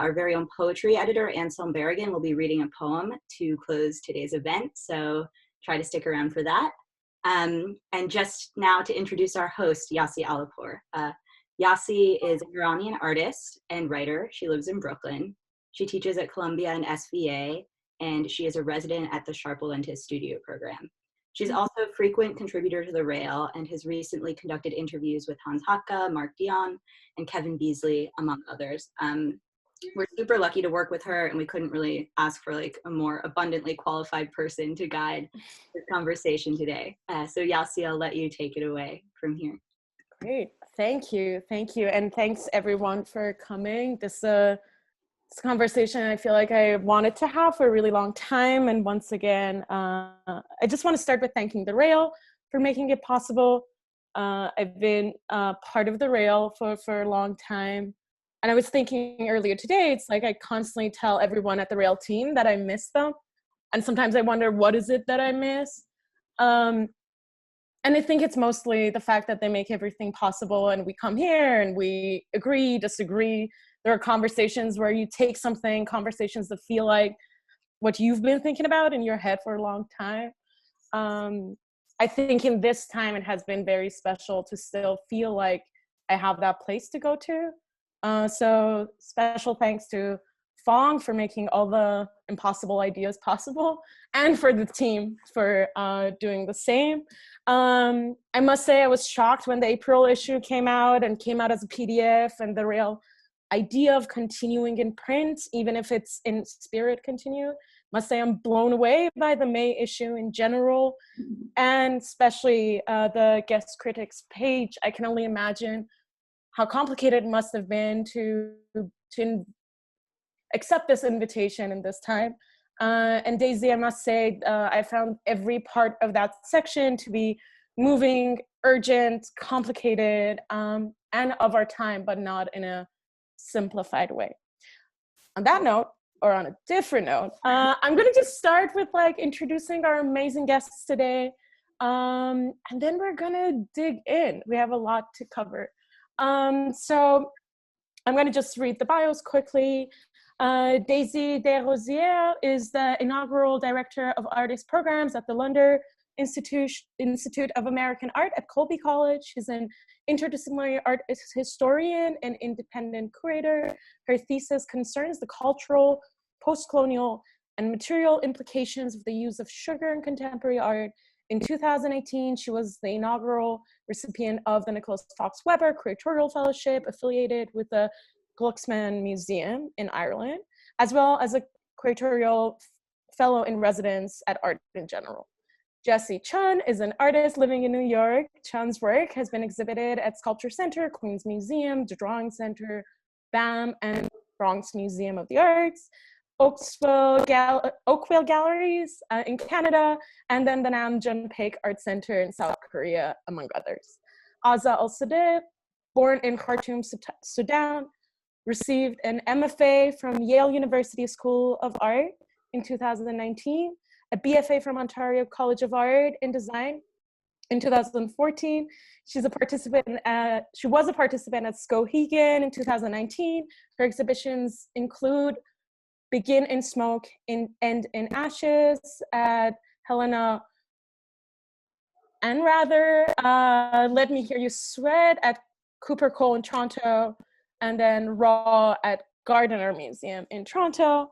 our very own poetry editor, Anselm Berrigan, will be reading a poem to close today's event, so try to stick around for that. And just now to introduce our host, Yasi Alipour. Yasi is an Iranian artist and writer. She lives in Brooklyn. She teaches at Columbia and SVA, and she is a resident at the Sharp-Lentes Studio program. She's also a frequent contributor to The Rail and has recently conducted interviews with Hans Hakke, Mark Dion, and Kevin Beasley, among others. We're super lucky to work with her, and we couldn't really ask for like a more abundantly qualified person to guide this conversation today. So Yasi, I'll let you take it away from here. Great, thank you, and thanks everyone for coming. This conversation I feel like I wanted to have for a really long time, and once again, I just want to start with thanking The Rail for making it possible. I've been part of The Rail for a long time, and I was thinking earlier today, it's like I constantly tell everyone at The Rail team that I miss them, and sometimes I wonder what is it that I miss. And I think it's mostly the fact that they make everything possible, and we come here and we agree, disagree. There are conversations where you take something, conversations that feel like what you've been thinking about in your head for a long time. I think in this time, it has been very special to still feel like I have that place to go to. So special thanks to Fong for making all the impossible ideas possible, and for the team for doing the same. I must say I was shocked when the April issue came out as a PDF, and The Rail idea of continuing in print, even if it's in spirit continue. Must say I'm blown away by the May issue in general, and especially the Guest Critics page. I can only imagine how complicated it must have been to accept this invitation in this time. And Daisy, I must say, I found every part of that section to be moving, urgent, complicated, and of our time, but not in a simplified way. On that note, or on a different note, I'm gonna just start with like introducing our amazing guests today, and then we're gonna dig in. We have a lot to cover. So I'm gonna just read the bios quickly. Daisy Desrosiers is the inaugural director of artist programs at the Lunder Institute of American Art at Colby College. She's an interdisciplinary art historian and independent curator. Her thesis concerns the cultural, post-colonial, and material implications of the use of sugar in contemporary art. In 2018, she was the inaugural recipient of the Nicholas Fox Webber Curatorial Fellowship, affiliated with the Glucksman Museum in Ireland, as well as a curatorial fellow in residence at Art in General. Chun is an artist living in New York. Chun's work has been exhibited at Sculpture Center, Queens Museum, the Drawing Center, BAM, and Bronx Museum of the Arts, Oakville Galleries in Canada, and then the Namjoon Paik Art Center in South Korea, among others. Azza al-Siddique, born in Khartoum, Sudan, received an MFA from Yale University School of Art in 2019, a BFA from Ontario College of Art in Design in 2014. She was a participant at Skowhegan in 2019. Her exhibitions include Begin in Smoke, End in Ashes at Helena and rather Let Me Hear You Sweat at Cooper Cole in Toronto, and then Raw at Gardiner Museum in Toronto.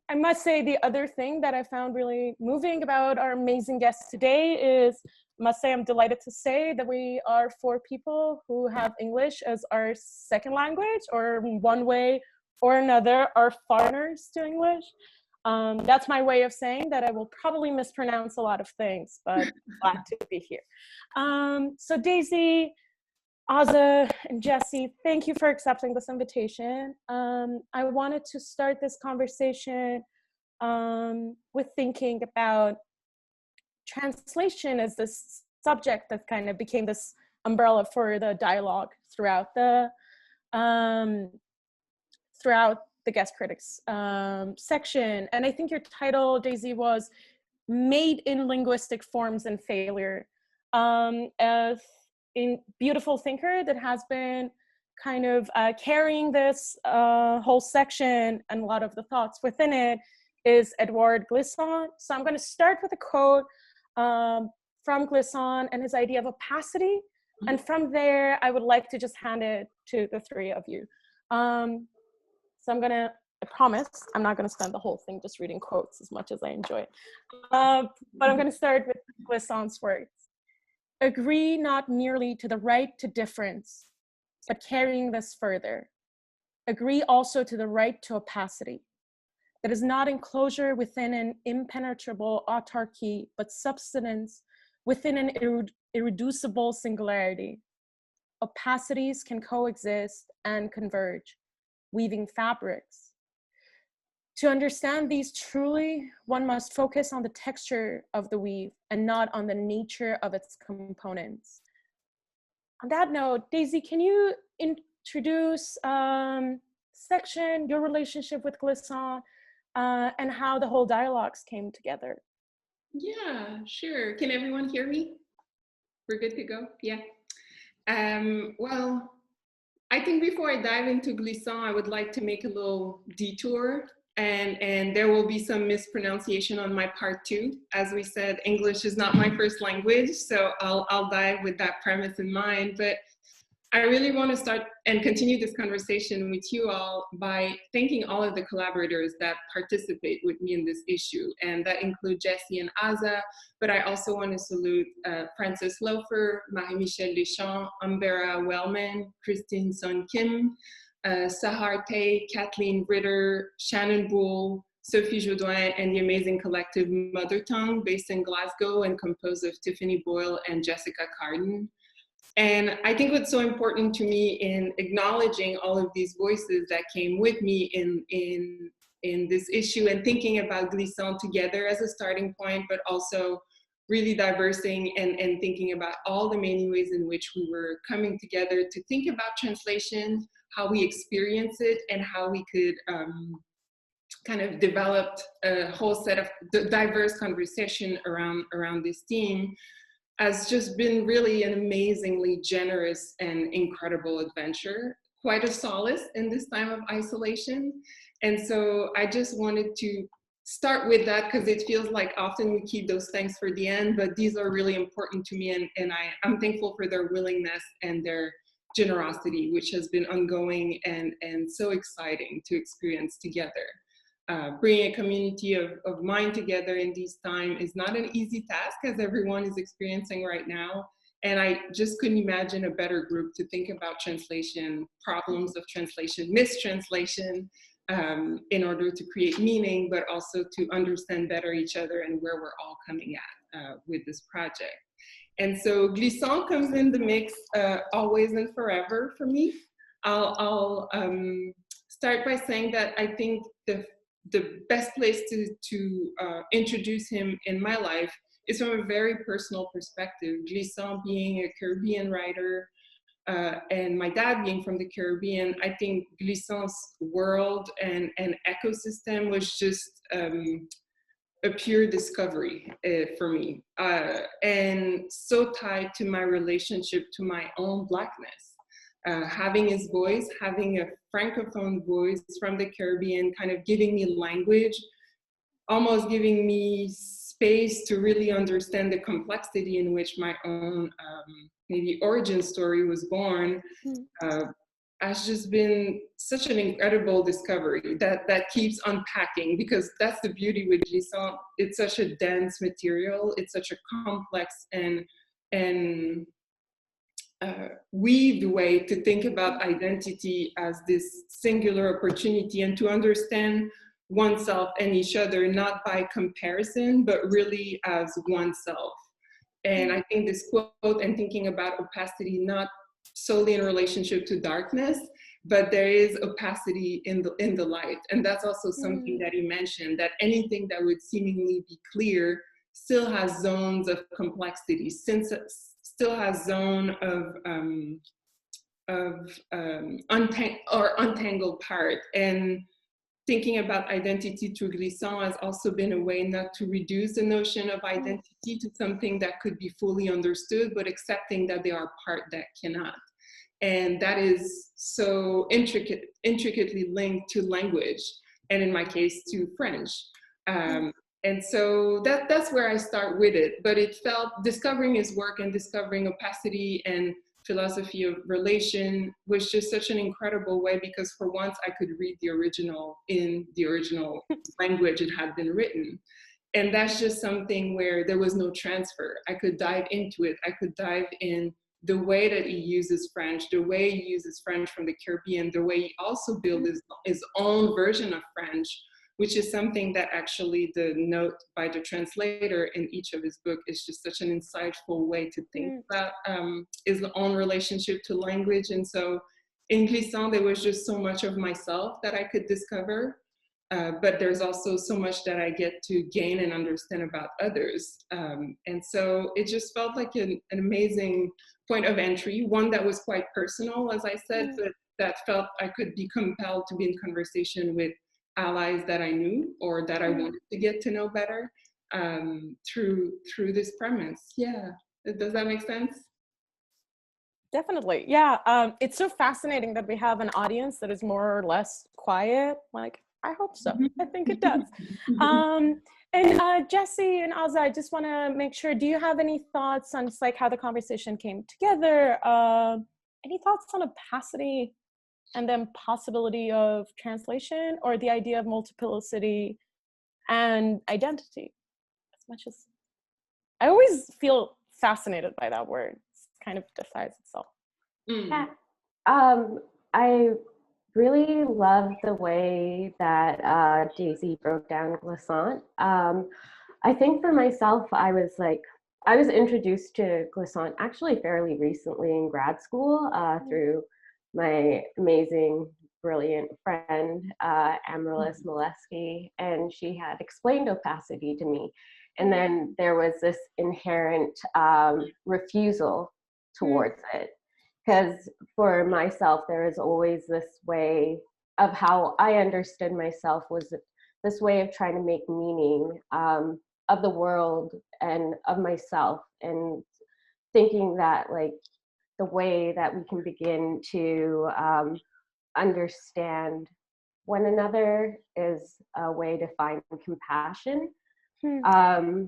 I must say the other thing that I found really moving about our amazing guests today is, I'm delighted to say that we are 4 people who have English as our second language, or one way or another are foreigners to English. That's my way of saying that I will probably mispronounce a lot of things, but glad to be here. So Daisy, Azza, and Jesse, thank you for accepting this invitation. I wanted to start this conversation with thinking about translation as this subject that kind of became this umbrella for the dialogue throughout the Guest Critics section. And I think your title, Daisy, was Made in Linguistic Forms and Failure. A beautiful thinker that has been kind of carrying this whole section and a lot of the thoughts within it is Edouard Glissant. So I'm going to start with a quote from Glissant and his idea of opacity. And from there, I would like to just hand it to the three of you. So I'm going to, I promise, I'm not going to spend the whole thing just reading quotes as much as I enjoy it. But I'm going to start with Glissant's words. Agree not merely to the right to difference, but carrying this further. Agree also to the right to opacity. That is not enclosure within an impenetrable autarky, but subsistence within an irreducible singularity. Opacities can coexist and converge, weaving fabrics. To understand these truly, one must focus on the texture of the weave and not on the nature of its components. On that note, Daisy, can you introduce section, your relationship with Glissant, and how the whole dialogues came together? Yeah, sure. Can everyone hear me? We're good to go? Yeah. Well, I think before I dive into Glissant, I would like to make a little detour, and there will be some mispronunciation on my part too. As we said, English is not my first language, so I'll dive with that premise in mind. But I really want to start and continue this conversation with you all by thanking all of the collaborators that participate with me in this issue. And that include Yasi and Azza, but I also want to salute Frances Lofer, Marie-Michel Deschamps, Umbera Wellman, Christine Son Kim, Sahar Tay, Kathleen Ritter, Shannon Bull, Sophie Jodoin, and the amazing collective Mother Tongue based in Glasgow and composed of Tiffany Boyle and Jessica Carden. And I think what's so important to me in acknowledging all of these voices that came with me in this issue and thinking about Glissant together as a starting point, but also really diversing and thinking about all the many ways in which we were coming together to think about translation, how we experience it, and how we could kind of develop a whole set of diverse conversation around this theme, has just been really an amazingly generous and incredible adventure, quite a solace in this time of isolation. And so I just wanted to start with that because it feels like often we keep those thanks for the end, but these are really important to me, and I'm thankful for their willingness and their generosity, which has been ongoing and so exciting to experience together. Bringing a community of mind together in these times is not an easy task, as everyone is experiencing right now. And I just couldn't imagine a better group to think about translation, problems of translation, mistranslation, in order to create meaning, but also to understand better each other and where we're all coming at with this project. And so Glissant comes in the mix always and forever for me. I'll start by saying that I think the best place to introduce him in my life is from a very personal perspective. Glissant being a Caribbean writer and my dad being from the Caribbean, I think Glissant's world and ecosystem was just a pure discovery for me, and so tied to my relationship to my own Blackness. Having his voice, having a Francophone voice from the Caribbean, kind of giving me language, almost giving me space to really understand the complexity in which my own maybe origin story was born, has just been such an incredible discovery that keeps unpacking, because that's the beauty with Glissant. It's such a dense material, it's such a complex and weaved way to think about identity as this singular opportunity and to understand oneself and each other, not by comparison, but really as oneself. And I think this quote and thinking about opacity, not solely in relationship to darkness, but there is opacity in the light. And that's also something that he mentioned, that anything that would seemingly be clear still has zones of complexity, still has zone of untangled part. And thinking about identity through Glissant has also been a way not to reduce the notion of identity to something that could be fully understood, but accepting that they are part that cannot. And that is so intricately linked to language, and in my case, to French. And so that's where I start with it. But it felt, discovering his work and discovering opacity and philosophy of relation was just such an incredible way, because for once I could read the original in the original language it had been written. And that's just something where there was no transfer. I could dive into it. I could dive in the way that he uses French, the way he uses French from the Caribbean, the way he also built his own version of French, which is something that actually the note by the translator in each of his book is just such an insightful way to think about his own relationship to language. And so in Glissant, there was just so much of myself that I could discover. But there's also so much that I get to gain and understand about others. And so it just felt like an amazing point of entry, one that was quite personal, as I said, but that felt I could be compelled to be in conversation with allies that I knew or that I wanted to get to know better through this premise. Yeah, does that make sense? Definitely, yeah. It's so fascinating that we have an audience that is more or less quiet. Like, I hope so. I think it does. And Jesse and Azza, I just want to make sure, do you have any thoughts on just like how the conversation came together? Any thoughts on opacity and then possibility of translation, or the idea of multiplicity and identity? As much as I always feel fascinated by that word, it kind of defies itself. Yeah. I really love the way that Daisy broke down Glissant. I think for myself, I was introduced to Glissant actually fairly recently in grad school through my amazing, brilliant friend, Amaryllis Molesky, and she had explained opacity to me. And then there was this inherent refusal towards it. Because for myself, there is always this way of how I understood myself, was this way of trying to make meaning of the world and of myself, and thinking that like the way that we can begin to understand one another is a way to find compassion.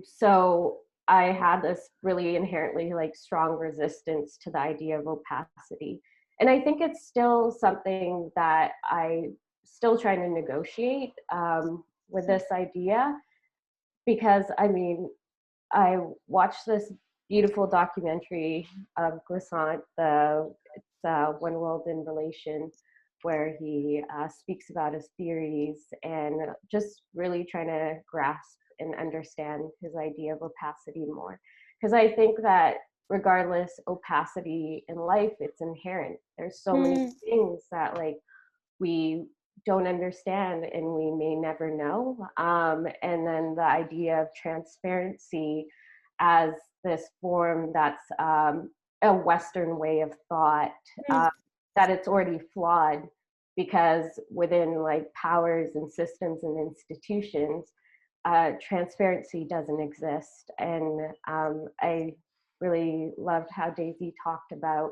So I had this really inherently like strong resistance to the idea of opacity. And I think it's still something that I still trying to negotiate with this idea, because I mean, I watched this beautiful documentary of Glissant, it's One World in Relation, where he speaks about his theories and just really trying to grasp and understand his idea of opacity more. Because I think that regardless, opacity in life, it's inherent. There's so many things that like we don't understand and we may never know. And then the idea of transparency as this form that's a Western way of thought, that it's already flawed, because within like powers and systems and institutions, transparency doesn't exist. And I really loved how Daisy talked about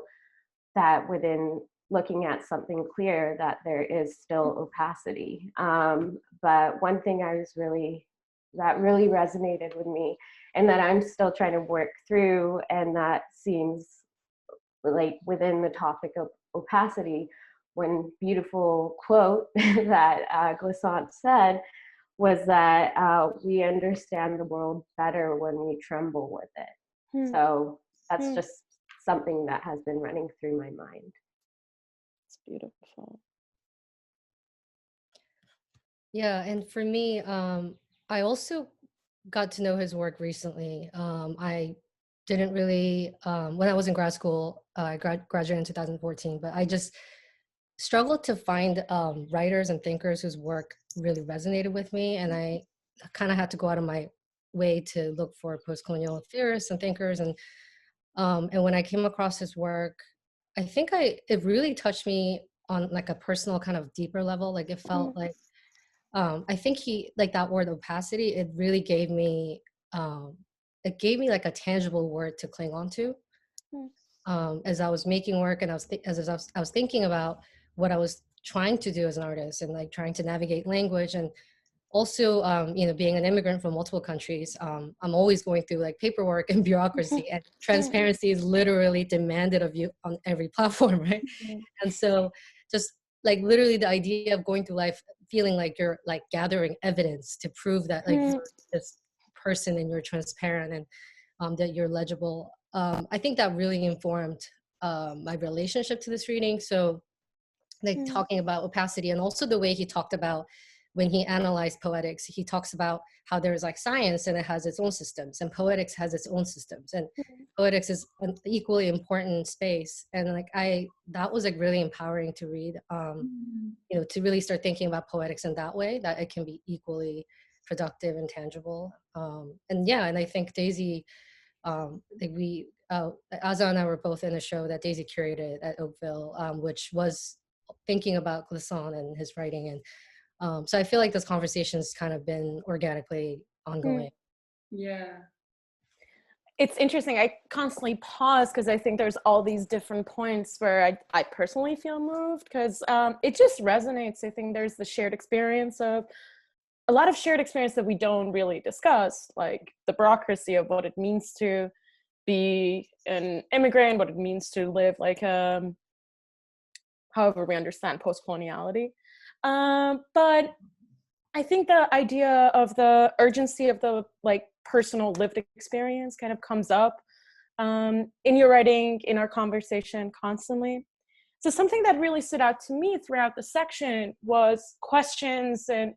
that within looking at something clear, that there is still opacity. But one thing that really resonated with me, and that I'm still trying to work through, and that seems like within the topic of opacity, one beautiful quote that Glissant said was that we understand the world better when we tremble with it. So that's just something that has been running through my mind. It's beautiful. Yeah, and for me, I also got to know his work recently. I didn't really, when I was in grad school, I graduated in 2014, but I just struggled to find writers and thinkers whose work really resonated with me. And I kind of had to go out of my way to look for post-colonial theorists and thinkers. And when I came across his work, I think it really touched me on like a personal kind of deeper level. Like it felt like, I think like that word opacity, it really gave me like a tangible word to cling on to. as I was making work, and I was thinking about what I was trying to do as an artist, and like trying to navigate language, and also, you know, being an immigrant from multiple countries, I'm always going through like paperwork and bureaucracy, and transparency is literally demanded of you on every platform, right? And so just like literally the idea of going through life feeling like you're like gathering evidence to prove that like you're this person and you're transparent, and that you're legible. I think that really informed my relationship to this reading. So like talking about opacity, and also the way he talked about when he analyzed poetics, he talks about how there's like science and it has its own systems, and poetics has its own systems, and poetics is an equally important space. And like that was like really empowering to read, you know, to really start thinking about poetics in that way, that it can be equally productive and tangible. And yeah, and I think Daisy, like Azza and I were both in a show that Daisy curated at Oakville, which was thinking about Glucksman and his writing. And so I feel like this conversation's kind of been organically ongoing. Yeah. It's interesting. I constantly pause because I think there's all these different points where I personally feel moved, because it just resonates. I think there's the shared experience of a lot of shared experience that we don't really discuss, like the bureaucracy of what it means to be an immigrant, what it means to live like however we understand post-coloniality. But I think the idea of the urgency of the like personal lived experience kind of comes up in your writing, in our conversation constantly. So something that really stood out to me throughout the section was questions and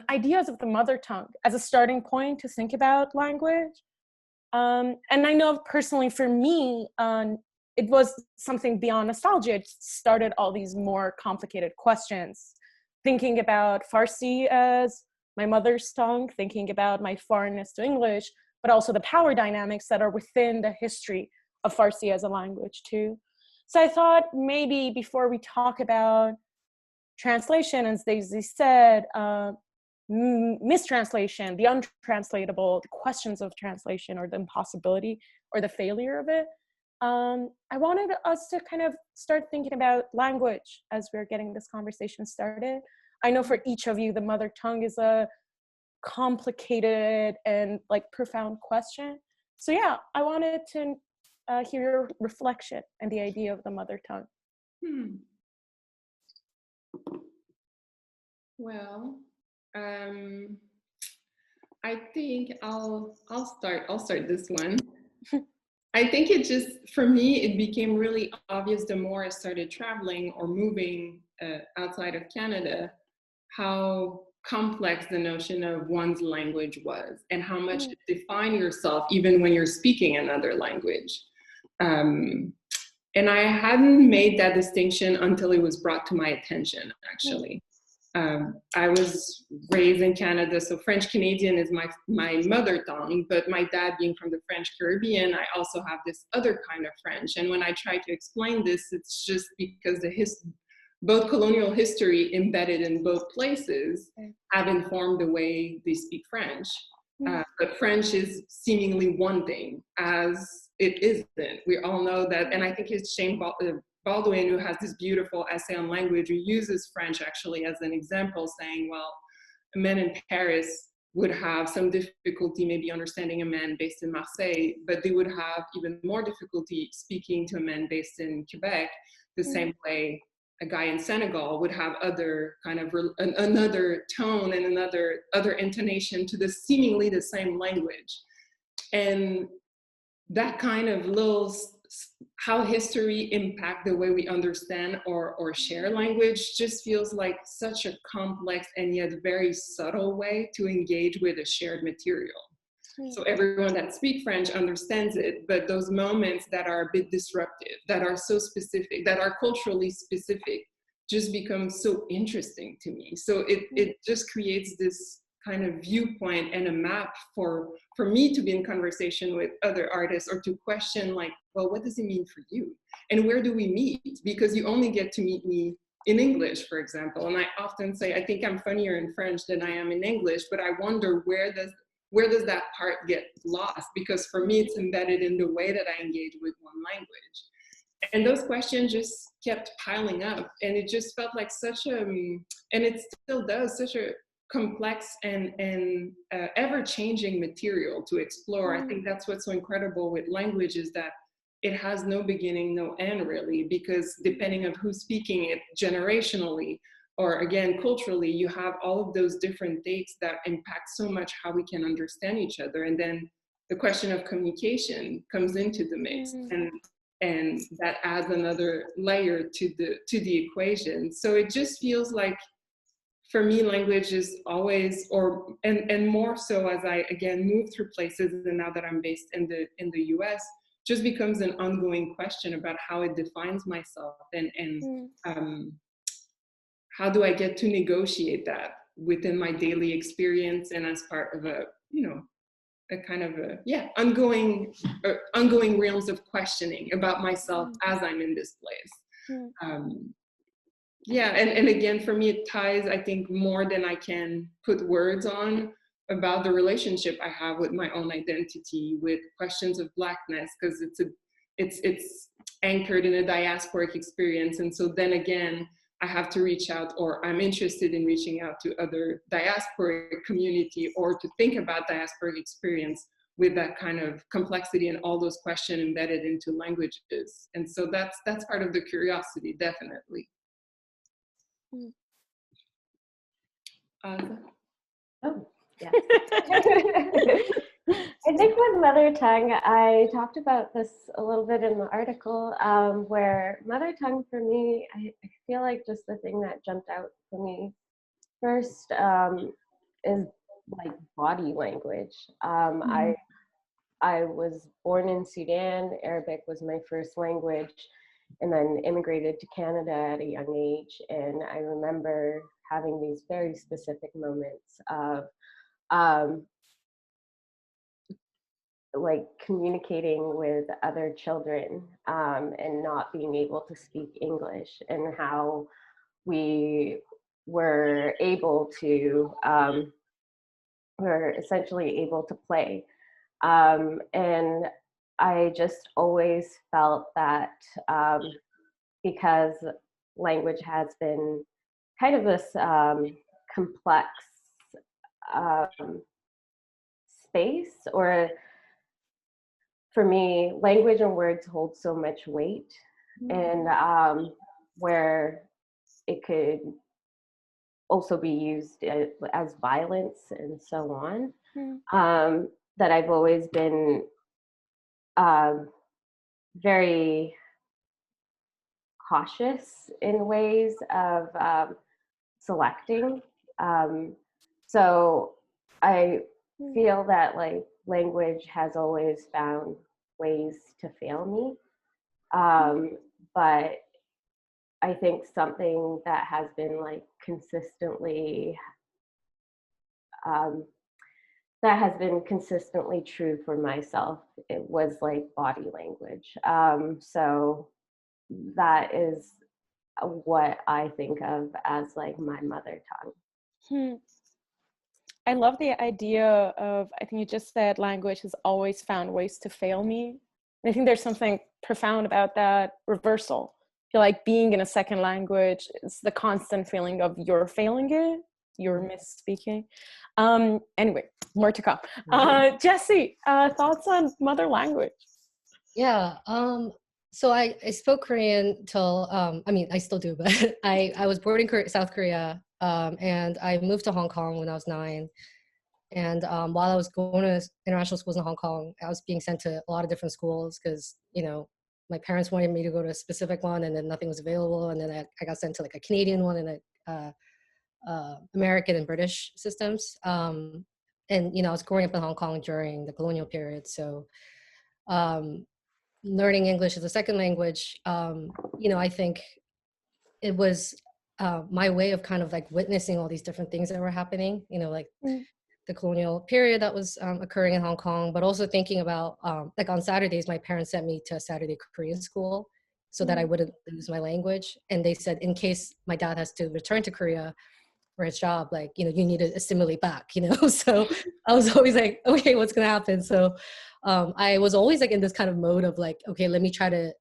ideas of the mother tongue as a starting point to think about language. And I know personally for me, it was something beyond nostalgia. It started all these more complicated questions, thinking about Farsi as my mother's tongue, thinking about my foreignness to English, but also the power dynamics that are within the history of Farsi as a language too. So I thought maybe before we talk about translation, as Daisy said, mistranslation, the untranslatable, the questions of translation, or the impossibility or the failure of it, I wanted us to kind of start thinking about language as we're getting this conversation started. I know for each of you, the mother tongue is a complicated and like profound question. So yeah, I wanted to hear your reflection and the idea of the mother tongue. Well, I think I'll start this one. I think it just, for me, it became really obvious the more I started traveling or moving outside of Canada, how complex the notion of one's language was, and how much it defined yourself even when you're speaking another language. And I hadn't made that distinction until it was brought to my attention, actually. I was raised in Canada, so French Canadian is my mother tongue, but my dad being from the French Caribbean, I also have this other kind of French. And when I try to explain this, it's just because both colonial history embedded in both places have informed the way they speak French. But French is seemingly one thing, as it isn't. We all know that, and I think it's Shane Baldwin, who has this beautiful essay on language, who uses French actually as an example, saying, well, a man in Paris would have some difficulty maybe understanding a man based in Marseille, but they would have even more difficulty speaking to a man based in Quebec, the same way a guy in Senegal would have other kind of another tone and other intonation to the seemingly the same language. And that kind of little, how history impact the way we understand or share language just feels like such a complex and yet very subtle way to engage with a shared material. So everyone that speaks French understands it, but those moments that are a bit disruptive, that are so specific, that are culturally specific, just become so interesting to me. So it just creates this kind of viewpoint and a map for me to be in conversation with other artists, or to question like, well, what does it mean for you? And where do we meet? Because you only get to meet me in English, for example. And I often say, I think I'm funnier in French than I am in English, but I wonder, where does where does that part get lost? Because for me, it's embedded in the way that I engage with one language. And those questions just kept piling up, and it just felt like such a, and it still does, such a complex and ever-changing material to explore. I think that's what's so incredible with language, is that it has no beginning, no end, really, because depending on who's speaking it generationally, or again, culturally, you have all of those different dates that impact so much how we can understand each other. And then the question of communication comes into the mix, and that adds another layer to the equation. So it just feels like, for me, language is always, and more so as I again move through places, and now that I'm based in the US, just becomes an ongoing question about how it defines myself, and how do I get to negotiate that within my daily experience, and as part of a, a kind of ongoing realms of questioning about myself as I'm in this place. And again, for me, it ties, I think, more than I can put words on, about the relationship I have with my own identity, with questions of Blackness, because it's anchored in a diasporic experience. And so then again, I have to reach out, or I'm interested in reaching out to other diasporic community, or to think about diasporic experience with that kind of complexity and all those questions embedded into languages. And so that's part of the curiosity, definitely. Oh, yeah. I think with mother tongue, I talked about this a little bit in the article, where mother tongue for me, I feel like just the thing that jumped out for me first is like body language. I was born in Sudan. Arabic was my first language, and then immigrated to Canada at a young age. And I remember having these very specific moments of like communicating with other children and not being able to speak English, and how we were able to, were essentially able to play. And I just always felt that because language has been kind of this complex space, or for me, language and words hold so much weight, and where it could also be used as violence and so on, that I've always been very cautious in ways of selecting. So I feel that like language has always found ways to fail me. But I think something that has been like consistently, true for myself, it was like body language. So that is what I think of as like my mother tongue. I love the idea of, I think you just said, language has always found ways to fail me. And I think there's something profound about that reversal. I feel like being in a second language is the constant feeling of you're failing it, you're misspeaking. Anyway, more to come. Jessie, thoughts on mother language? Yeah. So I spoke Korean till, I mean, I still do, but I was born in South Korea, and I moved to Hong Kong when I was 9. And while I was going to international schools in Hong Kong, I was being sent to a lot of different schools because, my parents wanted me to go to a specific one, and then nothing was available. And then I got sent to like a Canadian one and a American and British systems. And, I was growing up in Hong Kong during the colonial period. So learning English as a second language, I think it was my way of kind of like witnessing all these different things that were happening, the colonial period that was occurring in Hong Kong, but also thinking about, like on Saturdays, my parents sent me to a Saturday Korean school so that I wouldn't lose my language. And they said, in case my dad has to return to Korea, for his job, like, you know, you need to assimilate back, you know? So I was always like, okay, what's going to happen? So I was always like in this kind of mode of like, okay, let me try to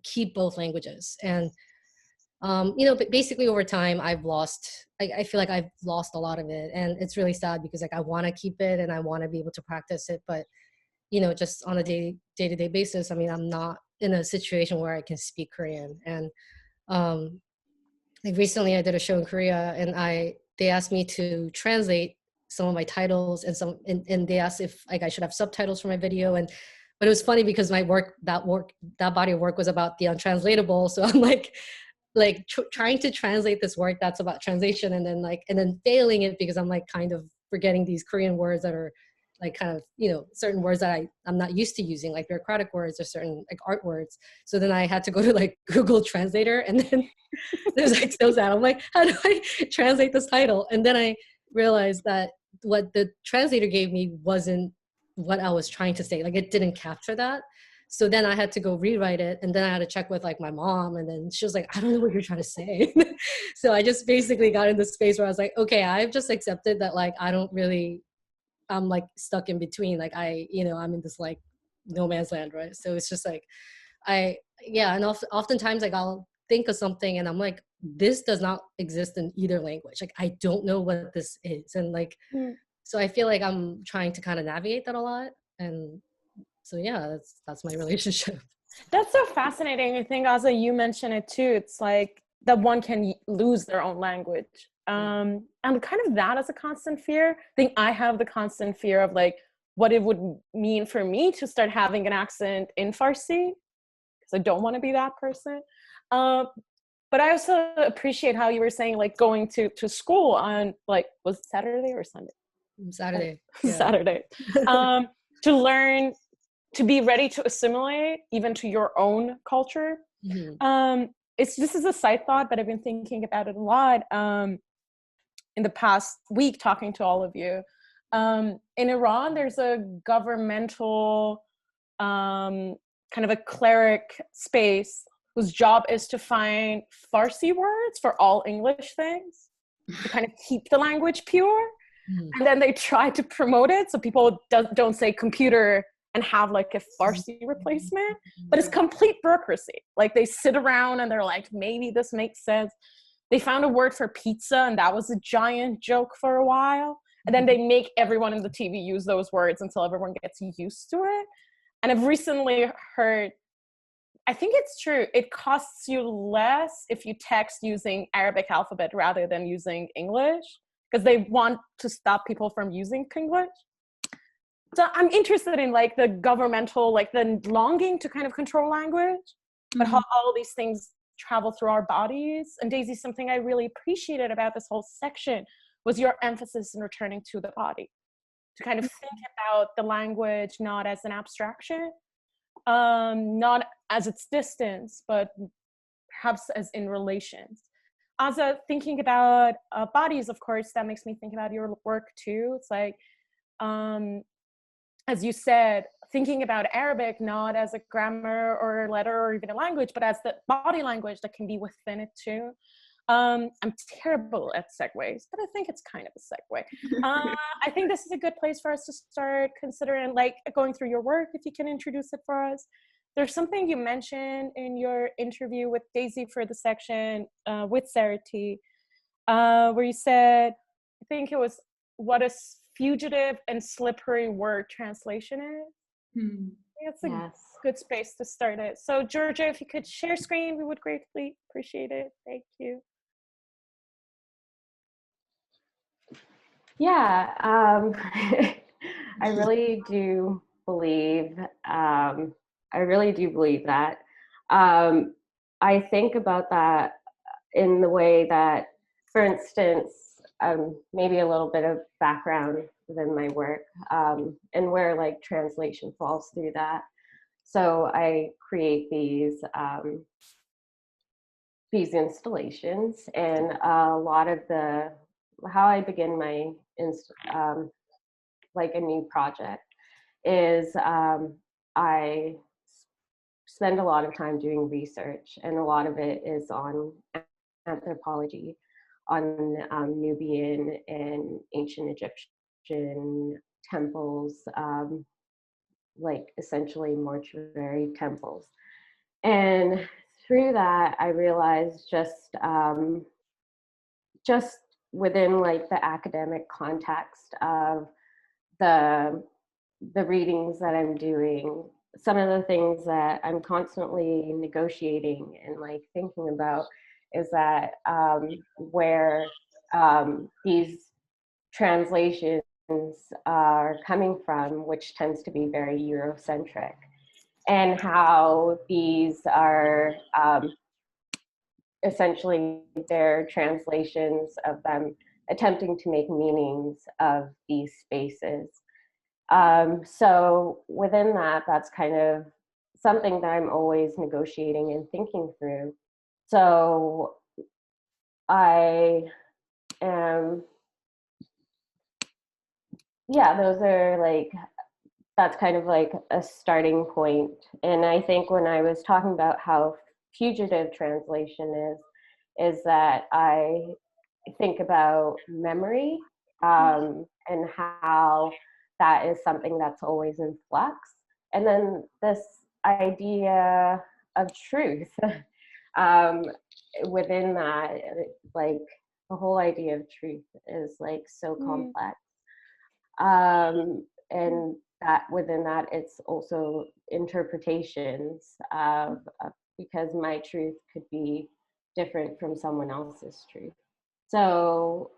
keep both languages. And, you know, but basically over time I've lost, I feel like I've lost a lot of it. And it's really sad because like I want to keep it and I want to be able to practice it. But, you know, just on a day-to-day basis, I mean, I'm not in a situation where I can speak Korean. And like recently I did a show in Korea and they asked me to translate some of my titles and they asked if like I should have subtitles for my video. And but it was funny because my that body of work was about the untranslatable. So I'm like trying to translate this work that's about translation and then failing it because I'm like kind of forgetting these Korean words that are like kind of, you know, certain words that I'm not used to using, like bureaucratic words or certain like art words. So then I had to go to like Google Translator and then there's like so sad. I'm like, how do I translate this title? And then I realized that what the translator gave me wasn't what I was trying to say. Like it didn't capture that. So then I had to go rewrite it. And then I had to check with like my mom. And then she was like, I don't know what you're trying to say. So I just basically got in this space where I was like, okay, I've just accepted that like, I'm like stuck in between. Like you know, I'm in this like no man's land, right? So it's just like, and oftentimes like I'll think of something and I'm like, this does not exist in either language. Like, I don't know what this is. And like, so I feel like I'm trying to kind of navigate that a lot. And so, yeah, that's my relationship. That's so fascinating. I think, Azza, you mentioned it too. It's like that one can lose their own language. And kind of that as a constant fear. I think I have the constant fear of like what it would mean for me to start having an accent in Farsi, because I don't want to be that person. But I also appreciate how you were saying like going to school on like, was it Saturday or Sunday? Saturday. Yeah. Saturday. To learn to be ready to assimilate even to your own culture. Mm-hmm. This is a side thought, but I've been thinking about it a lot in the past week talking to all of you. In Iran, there's a governmental kind of a cleric space whose job is to find Farsi words for all English things to kind of keep the language pure. Mm. And then they try to promote it so people don't say computer and have like a Farsi replacement, but it's complete bureaucracy. Like they sit around and they're like, maybe this makes sense. They found a word for pizza and that was a giant joke for a while. And then they make everyone in the TV use those words until everyone gets used to it. And I've recently heard, I think it's true, it costs you less if you text using Arabic alphabet rather than using English, because they want to stop people from using English. So I'm interested in like the governmental, like the longing to kind of control language, but how all these things travel through our bodies. And Daisy, something I really appreciated about this whole section was your emphasis in returning to the body, to kind of think about the language not as an abstraction, not as its distance, but perhaps as in relations. Azza, thinking about bodies, of course, that makes me think about your work too. It's like, as you said, thinking about Arabic not as a grammar or a letter or even a language, but as the body language that can be within it too. I'm terrible at segues, but I think it's kind of a segue. I think this is a good place for us to start considering, like, going through your work, if you can introduce it for us. There's something you mentioned in your interview with Daisy for the section with Sarah T, where you said, I think it was, what a fugitive and slippery word translation is. I think it's a good space to start it. So Georgia, if you could share screen, we would greatly appreciate it. Thank you. Yeah, I really do believe that. I think about that in the way that, for instance, maybe a little bit of background within my work, and where like translation falls through that. So I create these installations, and a lot of how I begin my like a new project is I spend a lot of time doing research, and a lot of it is on anthropology. on Nubian and ancient Egyptian temples, like essentially mortuary temples. And through that, I realized just within like the academic context of the readings that I'm doing, some of the things that I'm constantly negotiating and like thinking about is that where these translations are coming from, which tends to be very Eurocentric, and how these are essentially their translations of them attempting to make meanings of these spaces. So within that, that's kind of something that I'm always negotiating and thinking through. So I am, yeah, those are like, that's kind of like a starting point. And I think when I was talking about how fugitive translation is that I think about memory and how that is something that's always in flux. And then this idea of truth within that, like the whole idea of truth is like so complex. And that within that, it's also interpretations of because my truth could be different from someone else's truth. So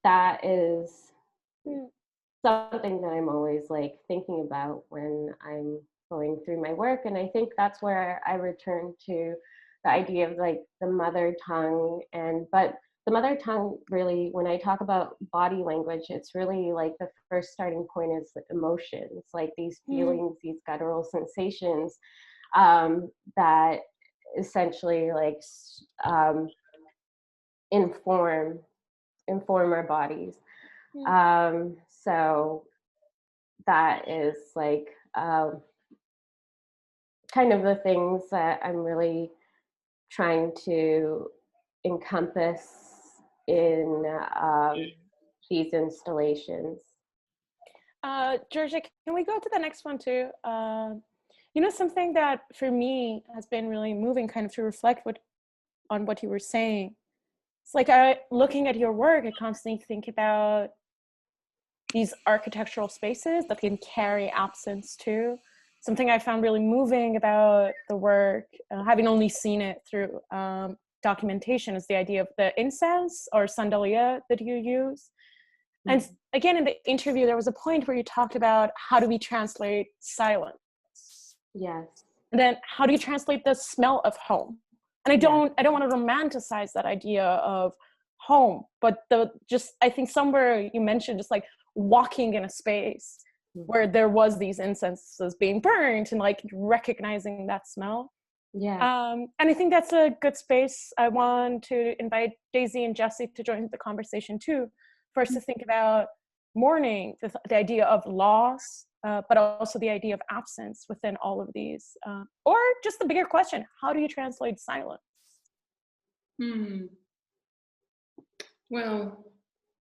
that is something that I'm always like thinking about when I'm going through my work. And I think that's where I return to the idea of like the mother tongue. But the mother tongue really, when I talk about body language, it's really like the first starting point is the emotions, like these feelings, these guttural sensations that essentially like inform our bodies. So that is like kind of the things that I'm really trying to encompass in these installations. Georgia, can we go to the next one too? You know, something that for me has been really moving kind of to reflect on what you were saying. It's like looking at your work, I constantly think about these architectural spaces that can carry absence too. Something I found really moving about the work, having only seen it through documentation, is the idea of the incense or sandalia that you use. And again, in the interview, there was a point where you talked about how do we translate silence? Yes. And then how do you translate the smell of home? And I don't want to romanticize that idea of home, but I think somewhere you mentioned just like walking in a space where there was these incenses being burned and like recognizing that smell. Yeah. And I think that's a good space. I want to invite Daisy and Jesse to join the conversation too, for us to think about mourning, the idea of loss, but also the idea of absence within all of these. Or just the bigger question, how do you translate silence? Well,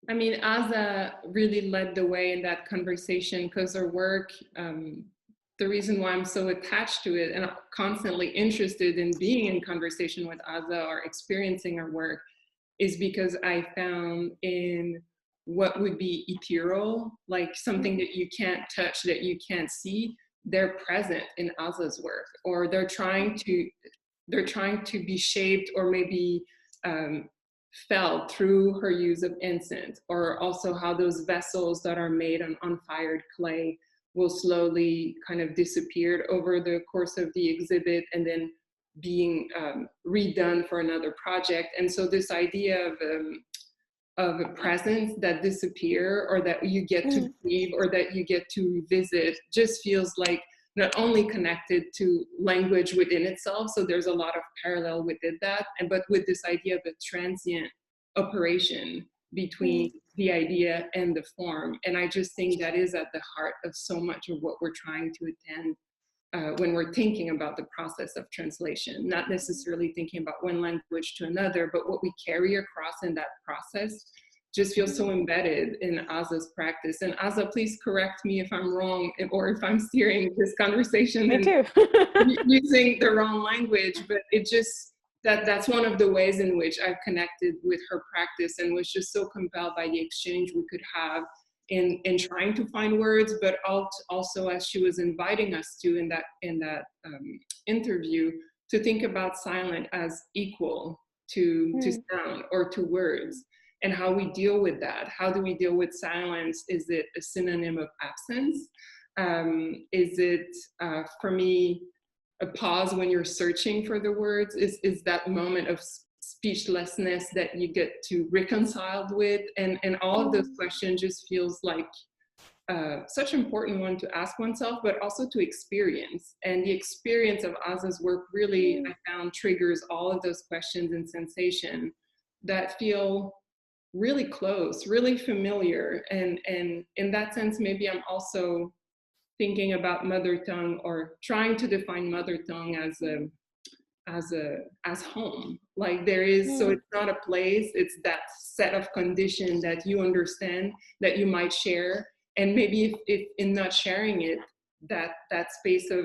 I mean, Azza really led the way in that conversation because her work, the reason why I'm so attached to it and constantly interested in being in conversation with Azza or experiencing her work is because I found in what would be ethereal, like something that you can't touch, that you can't see, they're present in Azza's work, or they're trying to be shaped or maybe felt through her use of incense, or also how those vessels that are made on unfired clay will slowly kind of disappear over the course of the exhibit and then being redone for another project. And so this idea of a presence that disappear or that you get to leave or that you get to revisit just feels like not only connected to language within itself, so there's a lot of parallel within that, but with this idea of a transient operation between the idea and the form. And I just think that is at the heart of so much of what we're trying to attend when we're thinking about the process of translation, not necessarily thinking about one language to another, but what we carry across in that process just feels so embedded in Azza's practice. And Azza, please correct me if I'm wrong, or if I'm steering this conversation Me too. using the wrong language, but it just, that's one of the ways in which I've connected with her practice and was just so compelled by the exchange we could have in trying to find words, but also as she was inviting us to in that interview, to think about silent as equal to sound or to words, and how we deal with that. How do we deal with silence? Is it a synonym of absence? Is it, for me, a pause when you're searching for the words? Is that moment of speechlessness that you get to reconcile with? And all of those questions just feels like such an important one to ask oneself, but also to experience. And the experience of Azza's work really, I found, triggers all of those questions and sensation that feel really close, really familiar. And in that sense, maybe I'm also thinking about mother tongue, or trying to define mother tongue as home. Like there is, so it's not a place, it's that set of conditions that you understand, that you might share. And maybe if in not sharing it, that space of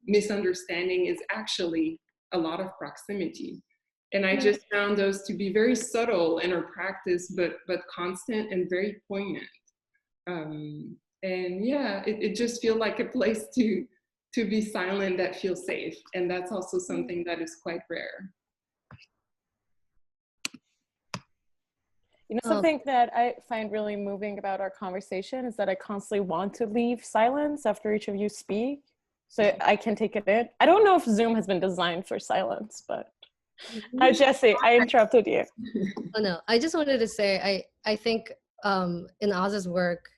misunderstanding is actually a lot of proximity. And I just found those to be very subtle in our practice, but constant and very poignant. And yeah, it just feels like a place to be silent that feels safe. And that's also something that is quite rare. You know, something that I find really moving about our conversation is that I constantly want to leave silence after each of you speak, so I can take it in. I don't know if Zoom has been designed for silence, but Jessie, I interrupted you. Oh no, I just wanted to say, I think in Azza's work,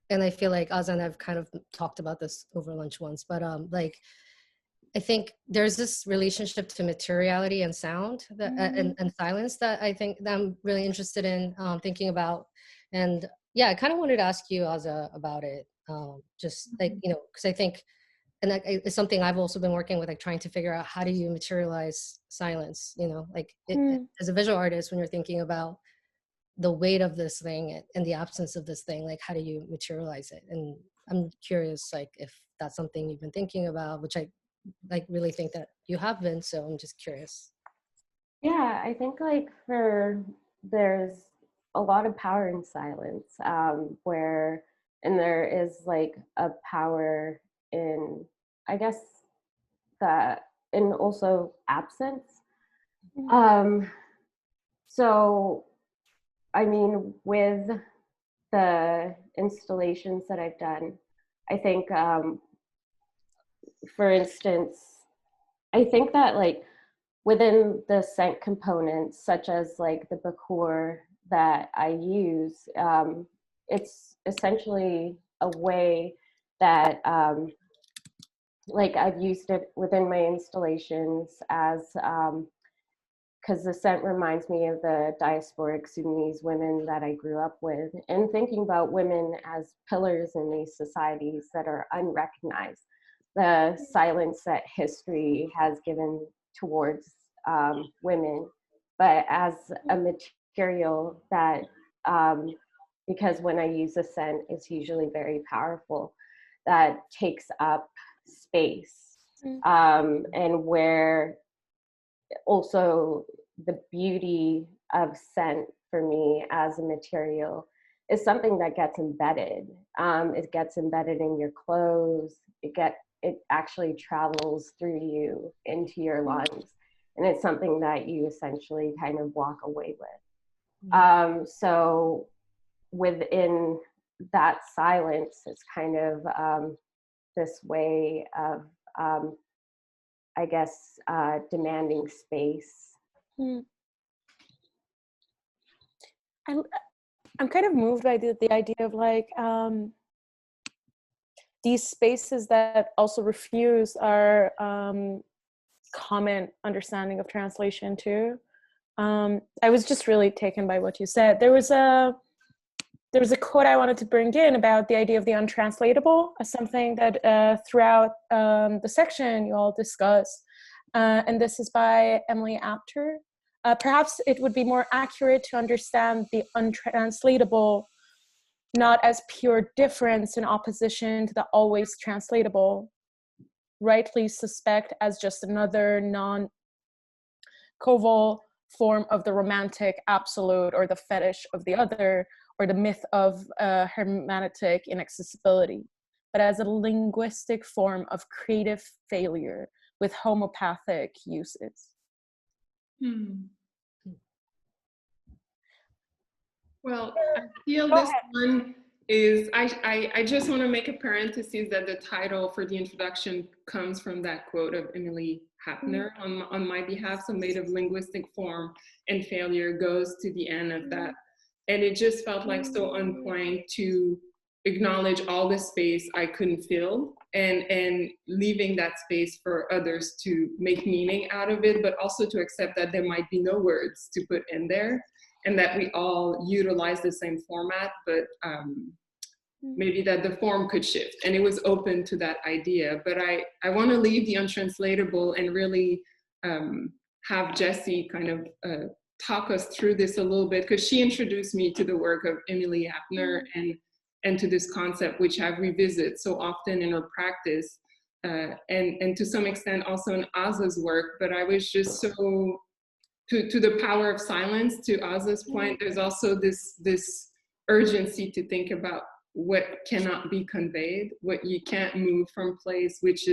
and I feel like Azza and I've kind of talked about this over lunch once, but like, I think there's this relationship to materiality and sound that, and silence that I think that I'm really interested in thinking about. And yeah, I kind of wanted to ask you, Azza, about it. Just like, you know, because I think, and that is something I've also been working with, like trying to figure out how do you materialize silence, you know, like as a visual artist, when you're thinking about the weight of this thing and the absence of this thing, like how do you materialize it? And I'm curious, like if that's something you've been thinking about, which I like really think that you have been, so I'm just curious. Yeah, I think like there's a lot of power in silence, and there is like a power in, I guess, that, and also absence. So I mean, with the installations that I've done, I think, for instance, I think that like within the scent components, such as like the Bakur that I use, it's essentially a way that like I've used it within my installations as, because the scent reminds me of the diasporic Sudanese women that I grew up with, and thinking about women as pillars in these societies that are unrecognized, the silence that history has given towards women, but as a material that, because when I use a scent, it's usually very powerful, that takes up space, and where also the beauty of scent for me as a material is something that gets embedded. It gets embedded in your clothes. It actually travels through you into your lungs, and it's something that you essentially kind of walk away with. So within that silence, it's kind of this way of, I guess, demanding space. I'm kind of moved by the idea of like these spaces that also refuse our common understanding of translation too. I was just really taken by what you said. There was there was a quote I wanted to bring in about the idea of the untranslatable as something that throughout the section you all discuss. And this is by Emily Apter. Perhaps it would be more accurate to understand the untranslatable not as pure difference in opposition to the always translatable, rightly suspect as just another non-coval form of the romantic absolute or the fetish of the other, or the myth of hermeneutic inaccessibility, but as a linguistic form of creative failure with homopathic uses. Well, I feel this one is, I just want to make a parenthesis that the title for the introduction comes from that quote of Emily Hapner on my behalf. So made of linguistic form and failure goes to the end of that. And it just felt like so on point to acknowledge all the space I couldn't fill and leaving that space for others to make meaning out of it, but also to accept that there might be no words to put in there and that we all utilize the same format, but maybe that the form could shift. And it was open to that idea, but I want to leave the untranslatable and really have Jessie kind of talk us through this a little bit, because she introduced me to the work of Emily Apner and to this concept, which I've revisited so often in her practice, and to some extent also in Azza's work. But I was just so, to the power of silence, to Azza's point, there's also this urgency to think about what cannot be conveyed, what you can't move from place, which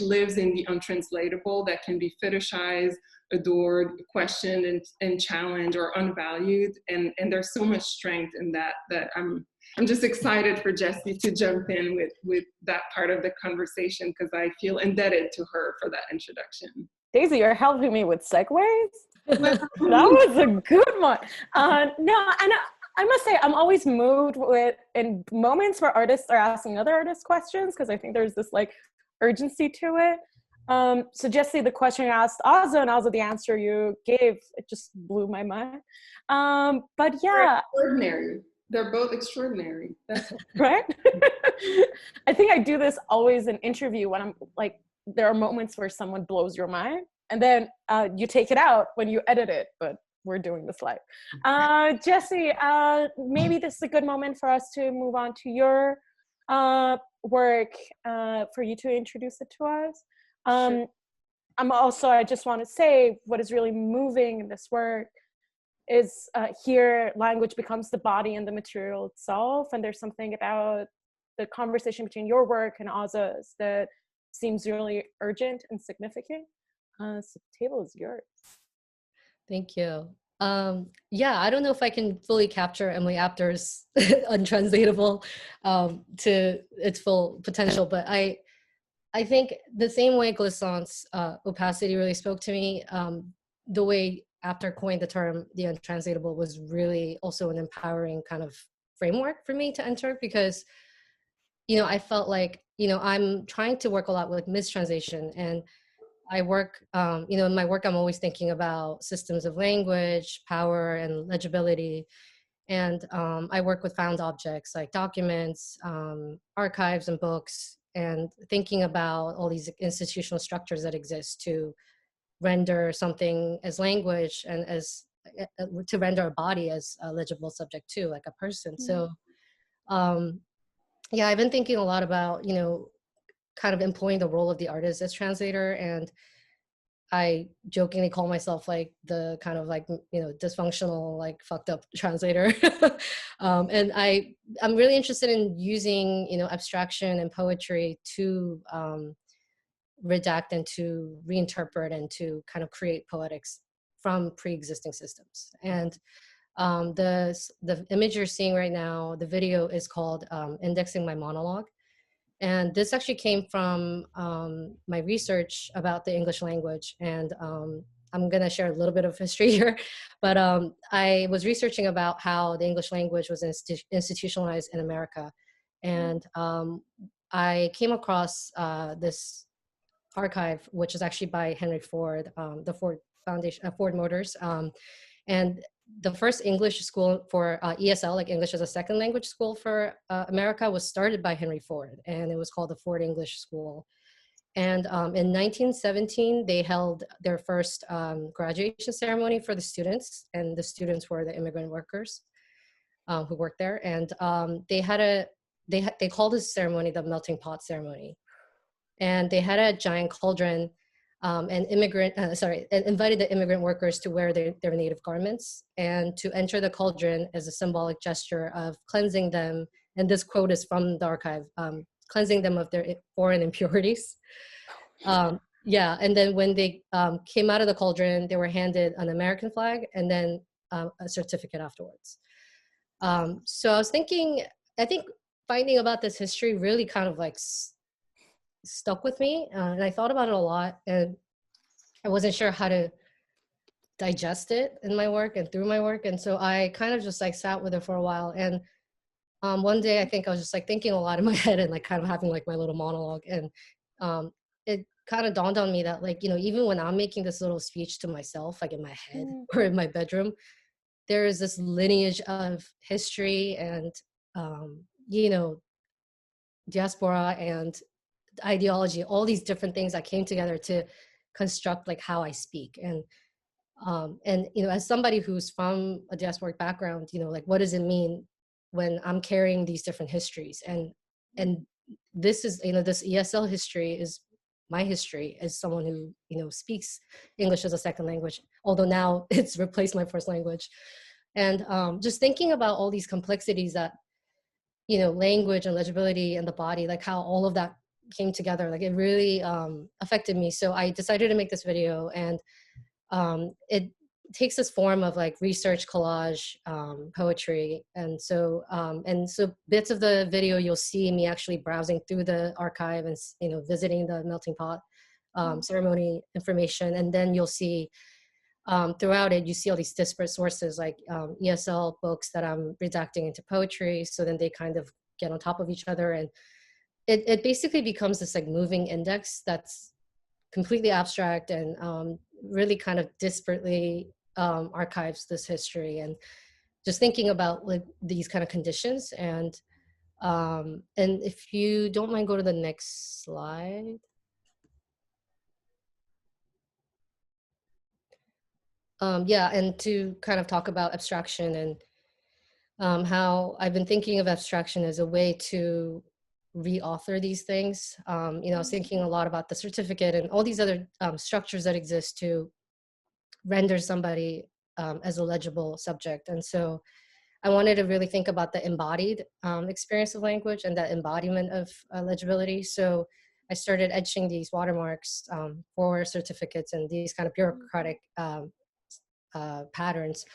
lives in the untranslatable, that can be fetishized, adored, questioned, and challenged or unvalued. And there's so much strength in that I'm just excited for Jessie to jump in with that part of the conversation, because I feel indebted to her for that introduction. Daisy, you're helping me with segues? That was a good one. No, and I must say, I'm always moved in moments where artists are asking other artists questions, because I think there's this like urgency to it. So Jessie, the question you asked Azza, and Azza, the answer you gave, it just blew my mind. But yeah. They're extraordinary. They're both extraordinary. That's right? I think I do this always in interview when I'm like, there are moments where someone blows your mind, and then you take it out when you edit it, but we're doing this live. Jessie, maybe this is a good moment for us to move on to your work, for you to introduce it to us. Sure. I just want to say what is really moving in this work is here language becomes the body and the material itself, and there's something about the conversation between your work and Azza's that seems really urgent and significant. So the table is yours. Thank you. Yeah, I don't know if I can fully capture Emily Apter's untranslatable to its full potential, but I think the same way Glissant's opacity really spoke to me, the way Apter coined the term the untranslatable was really also an empowering kind of framework for me to enter, because, you know, I felt like, you know, I'm trying to work a lot with mistranslation, and I work, you know, in my work, I'm always thinking about systems of language, power, and legibility. And I work with found objects like documents, archives, and books, and thinking about all these institutional structures that exist to render something as language and as to render a body as a legible subject too, like a person. So yeah, I've been thinking a lot about, you know, kind of employing the role of the artist as translator, and I jokingly call myself like the kind of like, you know, dysfunctional, like fucked up translator. And I'm really interested in using, you know, abstraction and poetry to redact and to reinterpret and to kind of create poetics from pre-existing systems. And the image you're seeing right now, the video is called Indexing My Monologue. And this actually came from my research about the English language. And I'm gonna share a little bit of history here, but I was researching about how the English language was institutionalized in America. And I came across this archive, which is actually by Henry Ford, the Ford Foundation, Ford Motors. And the first English school for ESL, like English as a second language school for America, was started by Henry Ford, and it was called the Ford English School. And in 1917, they held their first graduation ceremony for the students, and the students were the immigrant workers who worked there. And they called this ceremony the melting pot ceremony. And they had a giant cauldron and invited the immigrant workers to wear their native garments and to enter the cauldron as a symbolic gesture of cleansing them. And this quote is from the archive, cleansing them of their foreign impurities. Yeah, and then when they came out of the cauldron, they were handed an American flag and then a certificate afterwards. So I was thinking, I think finding about this history really kind of like stuck with me, and I thought about it a lot, and I wasn't sure how to digest it in my work and through my work, and so I kind of just like sat with it for a while. And one day I think I was just like thinking a lot in my head and like kind of having like my little monologue, and it kind of dawned on me that, like, you know, even when I'm making this little speech to myself, like in my head or in my bedroom, there is this lineage of history and you know, diaspora and ideology, all these different things that came together to construct like how I speak. And you know, as somebody who's from a diasporic background, you know, like what does it mean when I'm carrying these different histories? And this is, you know, this ESL history is my history as someone who, you know, speaks English as a second language, although now it's replaced my first language. And just thinking about all these complexities that, you know, language and legibility and the body, like how all of that came together, like it really affected me. So I decided to make this video, and it takes this form of like research, collage, poetry. And so bits of the video, you'll see me actually browsing through the archive and, you know, visiting the melting pot ceremony information. And then you'll see throughout it, you see all these disparate sources, like ESL books that I'm redacting into poetry. So then they kind of get on top of each other. And it basically becomes this like moving index that's completely abstract and really kind of disparately archives this history. And just thinking about like these kind of conditions. And if you don't mind, go to the next slide. Yeah, and to kind of talk about abstraction and how I've been thinking of abstraction as a way to re-author these things. You know, I was thinking a lot about the certificate and all these other structures that exist to render somebody as a legible subject. And so I wanted to really think about the embodied experience of language and that embodiment of legibility. So I started etching these watermarks for certificates and these kind of bureaucratic patterns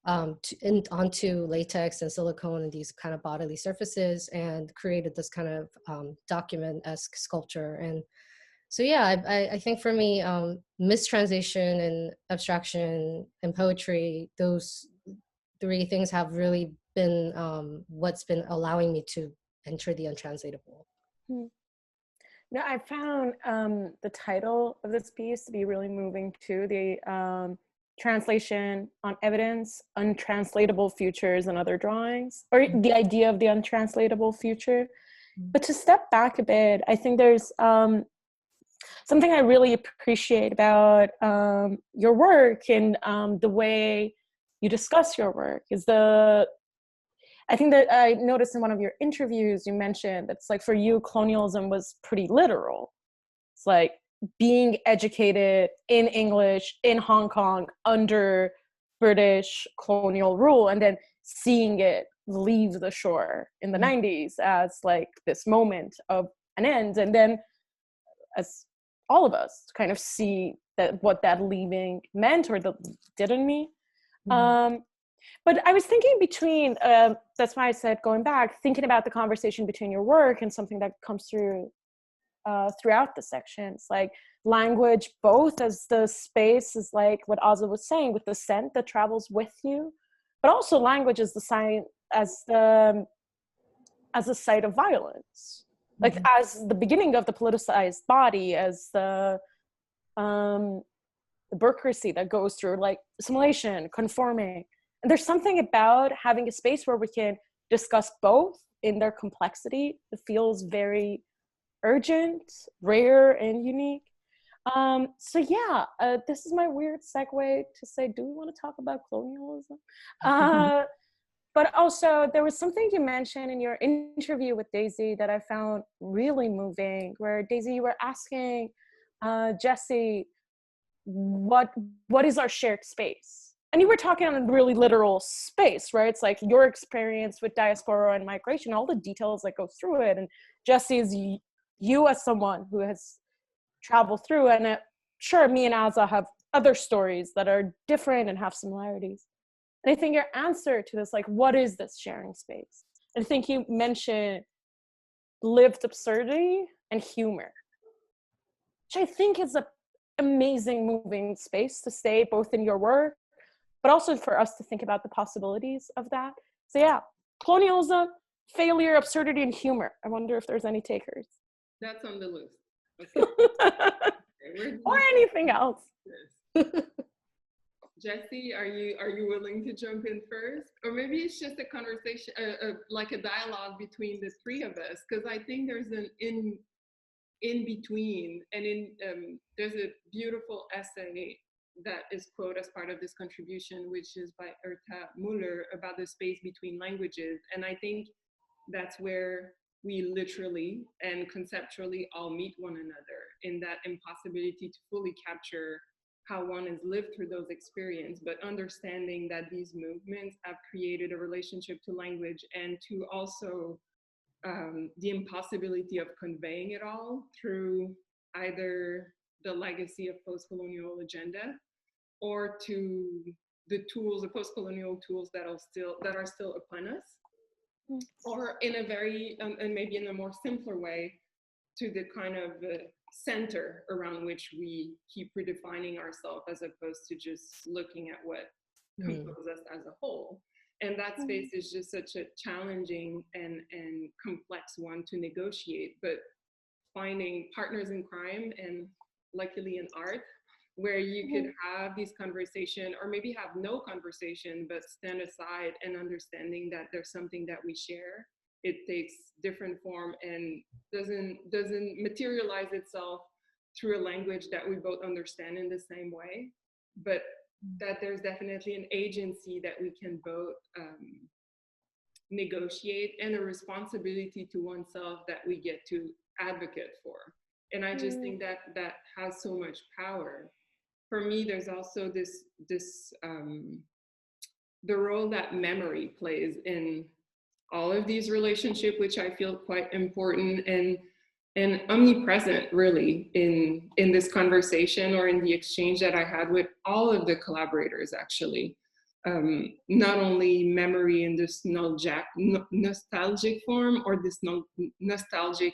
onto latex and silicone and these kind of bodily surfaces, and created this kind of document-esque sculpture. And so yeah, I think for me, mistranslation and abstraction and poetry, those three things have really been what's been allowing me to enter the untranslatable. No, I found the title of this piece to be really moving too. The translation on evidence, untranslatable futures and other drawings, or the idea of the untranslatable future. But to step back a bit, I think there's something I really appreciate about your work and the way you discuss your work is I think that I noticed in one of your interviews, you mentioned that's like for you, colonialism was pretty literal. It's like being educated in English in Hong Kong under British colonial rule, and then seeing it leave the shore in the 90s as like this moment of an end. And then as all of us kind of see that what that leaving meant or didn't mean. But I was thinking between, that's why I said going back, thinking about the conversation between your work and something that comes through throughout the sections, like language, both as the space is like what Azza was saying, with the scent that travels with you, but also language as the sign, as a site of violence, like as the beginning of the politicized body, as the bureaucracy that goes through like assimilation, conforming. And there's something about having a space where we can discuss both in their complexity. It feels very urgent, rare, and unique. So yeah, this is my weird segue to say, do we want to talk about colonialism? But also, there was something you mentioned in your interview with Daisy that I found really moving, where Daisy, you were asking Jesse, what is our shared space? And you were talking on a really literal space, right? It's like your experience with diaspora and migration, all the details that go through it. And Jesse is you as someone who has traveled through, and sure, me and Azza have other stories that are different and have similarities. And I think your answer to this, like, what is this sharing space? I think you mentioned lived absurdity and humor, which I think is an amazing moving space to stay both in your work, but also for us to think about the possibilities of that. So yeah, colonialism, failure, absurdity, and humor. I wonder if there's any takers. That's on the list. Okay. Or anything else. Jesse, are you willing to jump in first? Or maybe it's just a conversation, like a dialogue between the three of us, because I think there's an in between, and there's a beautiful essay that is quoted as part of this contribution, which is by Erta Muller, about the space between languages. And I think that's where we literally and conceptually all meet one another, in that impossibility to fully capture how one has lived through those experiences, but understanding that these movements have created a relationship to language, and to also the impossibility of conveying it all through either the legacy of post-colonial agenda, or to the tools, the post-colonial tools that are still upon us, or in a very, and maybe in a more simpler way, to the kind of center around which we keep redefining ourselves, as opposed to just looking at what composes us as a whole. And that space is just such a challenging and complex one to negotiate, but finding partners in crime, and luckily in art, where you could have these conversation, or maybe have no conversation, but stand aside and understanding that there's something that we share. It takes different form and doesn't materialize itself through a language that we both understand in the same way, but that there's definitely an agency that we can both negotiate, and a responsibility to oneself that we get to advocate for. And I just think that that has so much power. For me, there's also this the role that memory plays in all of these relationships, which I feel quite important and omnipresent, really, in this conversation, or in the exchange that I had with all of the collaborators, actually. Not only memory in this nostalgic form, or this nostalgic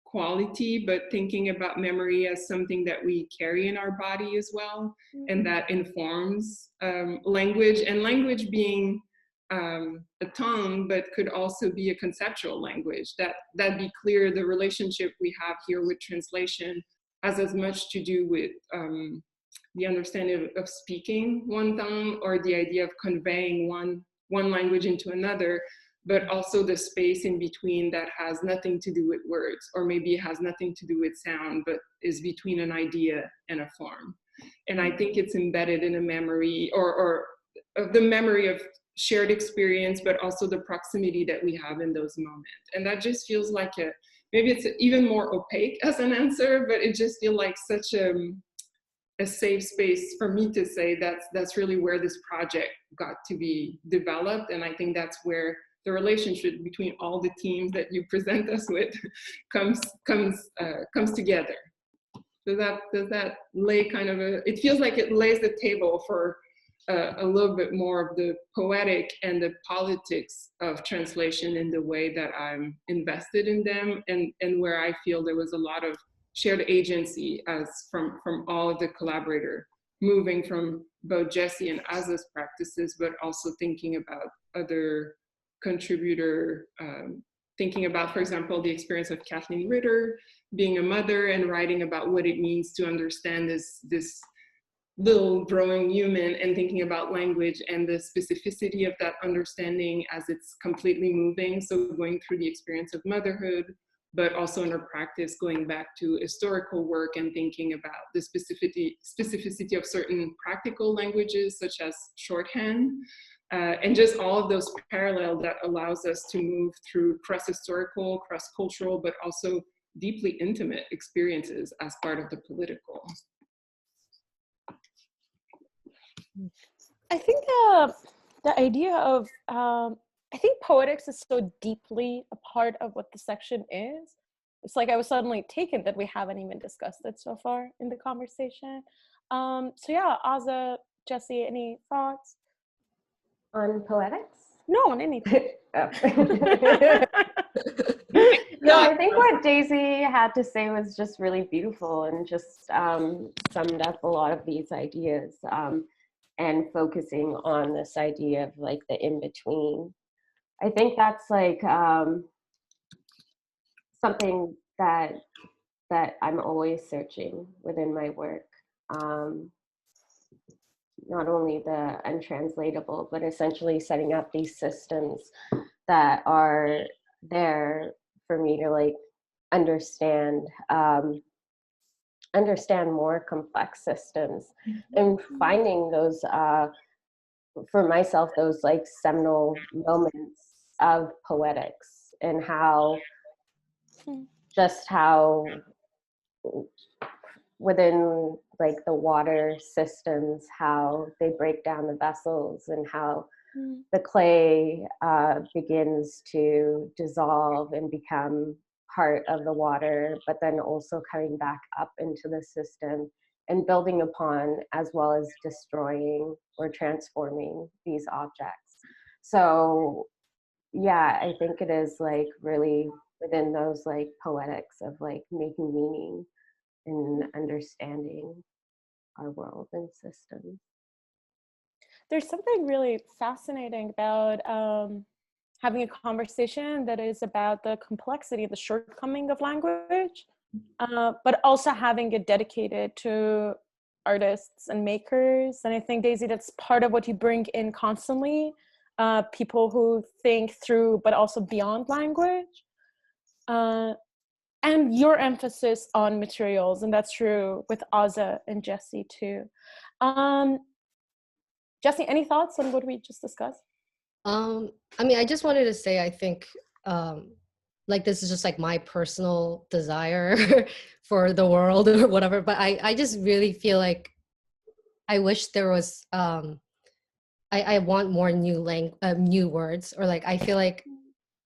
quality, but thinking about memory as something that we carry in our body as well, and that informs language, and language being a tongue, but could also be a conceptual language. That be clear, the relationship we have here with translation has as much to do with the understanding of speaking one tongue, or the idea of conveying one language into another, but also the space in between that has nothing to do with words, or maybe it has nothing to do with sound, but is between an idea and a form. And I think it's embedded in a memory, or of the memory of shared experience, but also the proximity that we have in those moments. And that just feels like maybe it's even more opaque as an answer, but it just feels like such a safe space for me to say that's really where this project got to be developed. And I think that's where the relationship between all the teams that you present us with comes together. Does that lay kind of it feels like it lays the table for a little bit more of the poetic and the politics of translation, in the way that I'm invested in them, and where I feel there was a lot of shared agency as from all of the collaborators, moving from both Jesse and Azza's practices, but also thinking about other contributor, thinking about, for example, the experience of Kathleen Ritter, being a mother and writing about what it means to understand this little growing human and thinking about language and the specificity of that understanding as it's completely moving. So going through the experience of motherhood, but also in her practice, going back to historical work and thinking about the specificity of certain practical languages, such as shorthand, and just all of those parallels that allows us to move through cross-historical, cross-cultural, but also deeply intimate experiences as part of the political. I think the idea of, I think poetics is so deeply a part of what the section is. It's like I was suddenly taken that we haven't even discussed it so far in the conversation. So yeah, Azza, Jesse, any thoughts? On poetics? No, on anything. Oh. No, I think what Daisy had to say was just really beautiful and just summed up a lot of these ideas, and focusing on this idea of like the in-between. I think that's like something that I'm always searching within my work. Not only the untranslatable, but essentially setting up these systems that are there for me to like understand more complex systems, and finding those for myself, those like seminal moments of poetics, and how within like the water systems, how they break down the vessels, and how the clay begins to dissolve and become part of the water, but then also coming back up into the system and building upon, as well as destroying or transforming these objects. So yeah, I think it is like really within those like poetics of like making meaning and understanding our world and systems. There's something really fascinating about having a conversation that is about the complexity, the shortcoming of language, but also having it dedicated to artists and makers. And I think, Daisy, that's part of what you bring in constantly, people who think through, but also beyond language. And your emphasis on materials, and that's true with Azza and Jesse too. Jesse, any thoughts on what we just discussed? I mean, I just wanted to say, I think, like, this is just like my personal desire for the world or whatever, but I just really feel like I wish there was, I want more new words, or like, I feel like,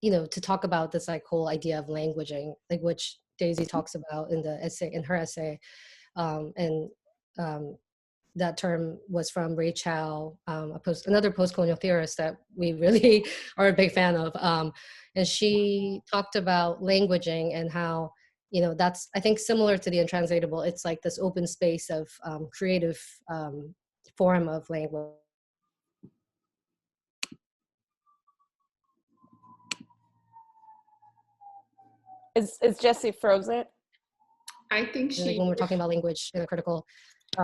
you know, to talk about this like whole idea of languaging, like which Daisy talks about in the essay, in her essay, and that term was from Ray Chow, another post-colonial theorist that we really are a big fan of. And she talked about languaging and how, you know, that's, I think, similar to the untranslatable. It's like this open space of creative form of language. Is Jessie frozen? I think she... Like when we're talking about language in a critical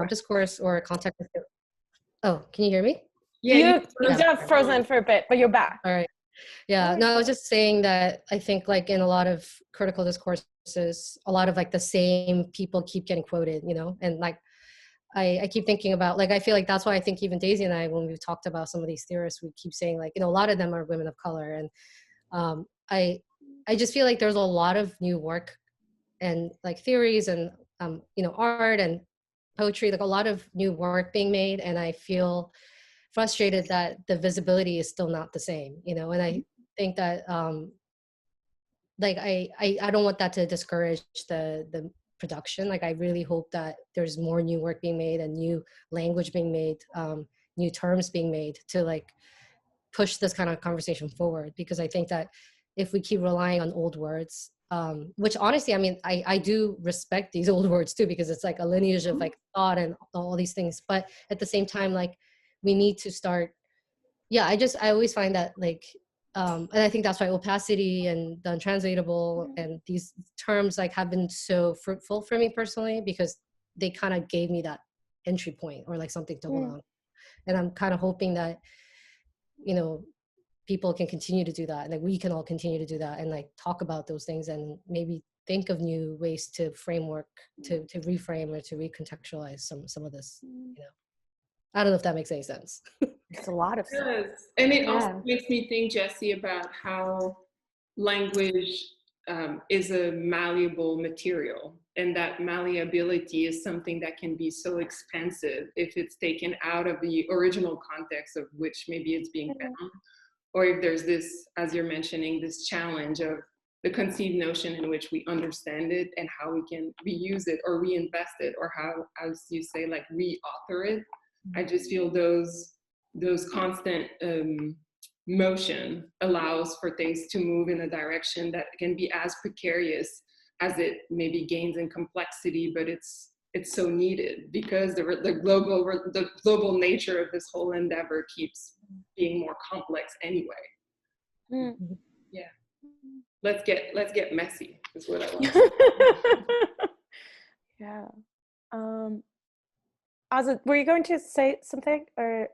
discourse or context. Oh, can you hear me? Yeah, you got frozen for a bit, but you're back. All right. Yeah, no, I was just saying that I think like in a lot of critical discourses, a lot of like the same people keep getting quoted, you know, and like I keep thinking about, like, I feel like that's why I think even Daisy and I, when we've talked about some of these theorists, we keep saying like, you know, a lot of them are women of color. And I just feel like there's a lot of new work and like theories and, you know, art and poetry, like a lot of new work being made. And I feel frustrated that the visibility is still not the same, you know, and I think that, like, I don't want that to discourage the production. Like, I really hope that there's more new work being made and new language being made, new terms being made to like push this kind of conversation forward. Because I think that if we keep relying on old words, which honestly, I mean, I do respect these old words too, because it's like a lineage of like thought and all these things. But at the same time, like, we need to start, I always find that like, and I think that's why opacity and the untranslatable and these terms like have been so fruitful for me personally, because they kind of gave me that entry point or like something to hold on. And I'm kind of hoping that, you know, people can continue to do that, and like we can all continue to do that and like talk about those things and maybe think of new ways to framework, to reframe or to recontextualize some of this, you know. I don't know if that makes any sense. It's a lot of sense. Yes. And it also makes me think, Jessie, about how language is a malleable material, and that malleability is something that can be so expensive if it's taken out of the original context of which maybe it's being found, or if there's this, as you're mentioning, this challenge of the conceived notion in which we understand it and how we can reuse it or reinvest it, or how, as you say, like re-author it. I just feel those constant motion allows for things to move in a direction that can be as precarious as it maybe gains in complexity, but it's so needed because the global nature of this whole endeavor keeps being more complex anyway. Yeah, let's get messy is what I want. Yeah. Azza, were you going to say something, or?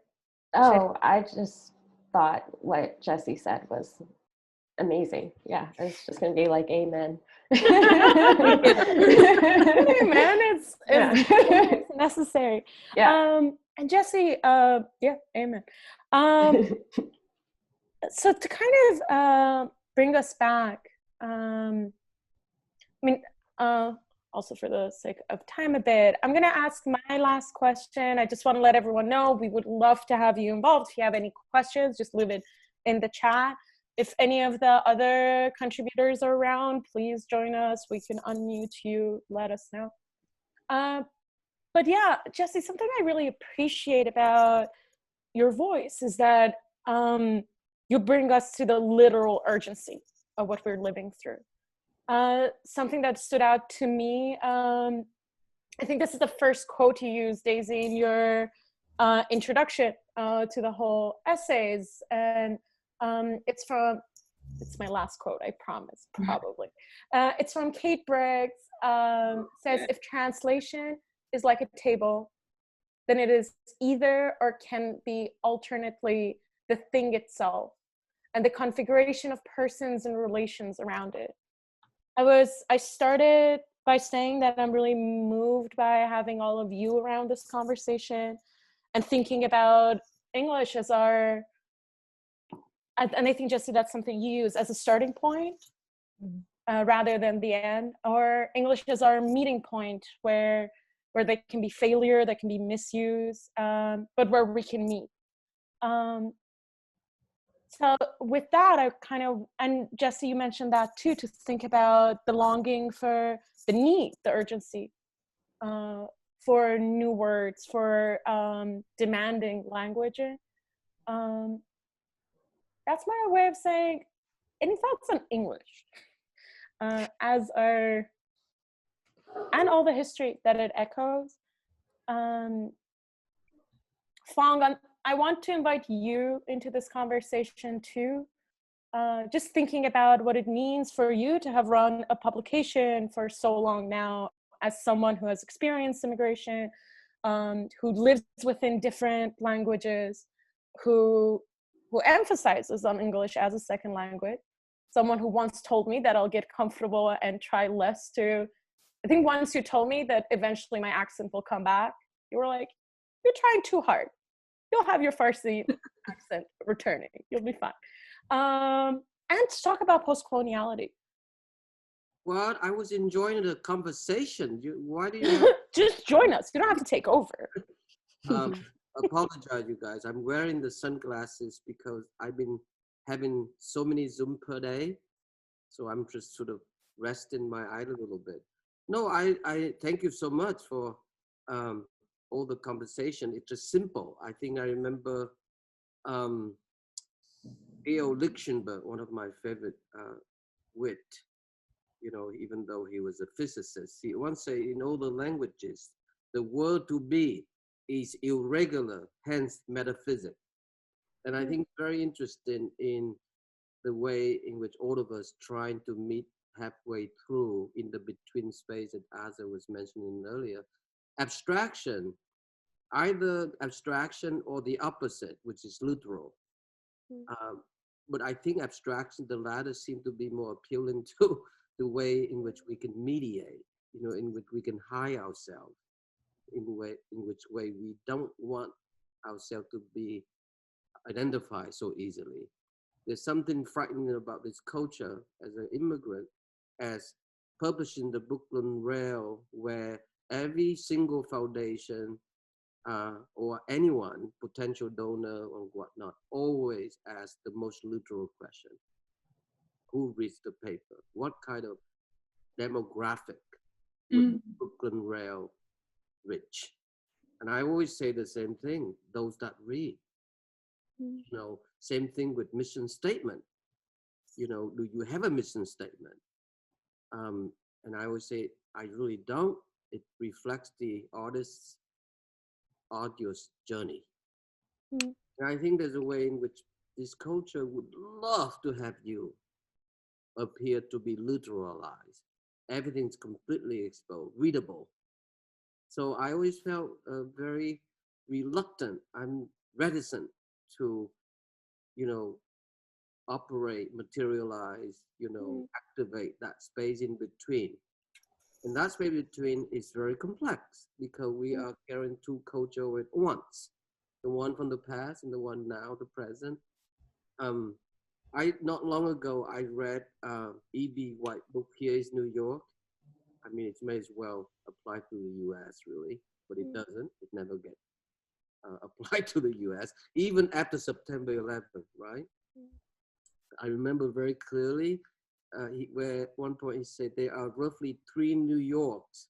Oh, I just thought what Jessie said was amazing. Yeah, it's just gonna be like amen. Amen. It's necessary. Yeah. And Jessie, yeah, amen. So to kind of bring us back, I mean, also for the sake of time a bit, I'm going to ask my last question. I just want to let everyone know we would love to have you involved. If you have any questions, just leave it in the chat. If any of the other contributors are around, please join us. We can unmute you, let us know. But yeah, Jessie, something I really appreciate about your voice is that you bring us to the literal urgency of what we're living through. Something that stood out to me, I think this is the first quote you used, Daisy, in your introduction to the whole essays. And it's my last quote, I promise, probably. It's from Kate Briggs, says, if translation is like a table, then it is either or can be alternately the thing itself and the configuration of persons and relations around it. I started by saying that I'm really moved by having all of you around this conversation and thinking about English as our, and I think, Jessie, that's something you use as a starting point rather than the end, or English as our meeting point where there can be failure, that can be misuse, but where we can meet. So with that, I kind of, and Jessie, you mentioned that too, to think about the longing for the need, the urgency for new words, for demanding language. That's my way of saying, any thoughts on English as our, and all the history that it echoes. Fong, I want to invite you into this conversation too. Just thinking about what it means for you to have run a publication for so long now, as someone who has experienced immigration, who lives within different languages, who emphasizes on English as a second language. Someone who once told me that I'll get comfortable and try less to, I think once you told me that eventually my accent will come back, you were like, you're trying too hard. You'll have your Farsi accent returning. You'll be fine. And to talk about post-coloniality. What? I was enjoying the conversation. Why do you just join us? You don't have to take over. Apologize, you guys. I'm wearing the sunglasses because I've been having so many Zoom per day. So I'm just sort of resting my eye a little bit. No, I thank you so much for all the conversation. It's just simple. I think I remember Leo Lichtenberg, one of my favorite wit, you know, even though he was a physicist, he once said, in all the languages, the word to be is irregular, hence metaphysics. And I think very interesting in the way in which all of us trying to meet halfway through in the between space that Azza was mentioning earlier. Abstraction either abstraction or the opposite, which is literal. But I think abstraction, the latter, seem to be more appealing to the way in which we can mediate, in which we can hide ourselves, in which way we don't want ourselves to be identified so easily. There's something frightening about this culture as an immigrant, as publishing the Brooklyn Rail, where every single foundation or anyone, potential donor or whatnot, always ask the most literal question. Who reads the paper? What kind of demographic would Brooklyn Rail reach? And I always say the same thing, those that read. Same thing with mission statement. Do you have a mission statement? And I always say, I really don't. It reflects the artist's arduous journey. And I think there's a way in which this culture would love to have you appear to be literalized. Everything's completely exposed, readable. So I always felt very reluctant. I'm reticent to, operate, materialize, activate that space in between. And that space between is very complex because we are carrying two cultures at once. The one from the past and the one now, the present. Not long ago, I read E.B. White's book, Here is New York. I mean, it may as well apply to the US, really, but it doesn't. It never gets applied to the US, even after September 11th, right? I remember very clearly where at one point he said there are roughly 3 New Yorks.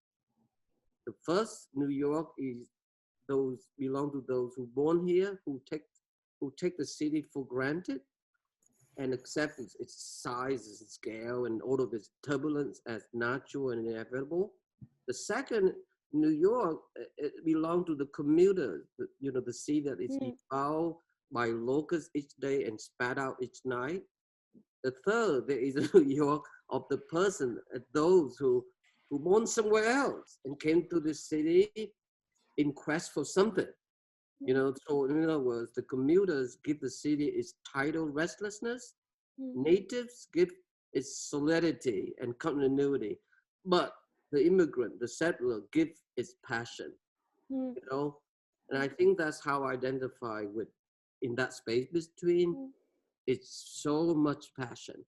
The first New York is belong to those who born here, who take the city for granted and accept its size, its scale, and all of its turbulence as natural and inevitable. The second New York, it belongs to the commuters, the city that is devoured by locusts each day and spat out each night. The third, there is a New York of the person, those who born somewhere else and came to this city in quest for something. So in other words, the commuters give the city its tidal restlessness. Natives give its solidity and continuity. But the immigrant, the settler, give its passion. And I think that's how I identify with in that space between. It's so much passion,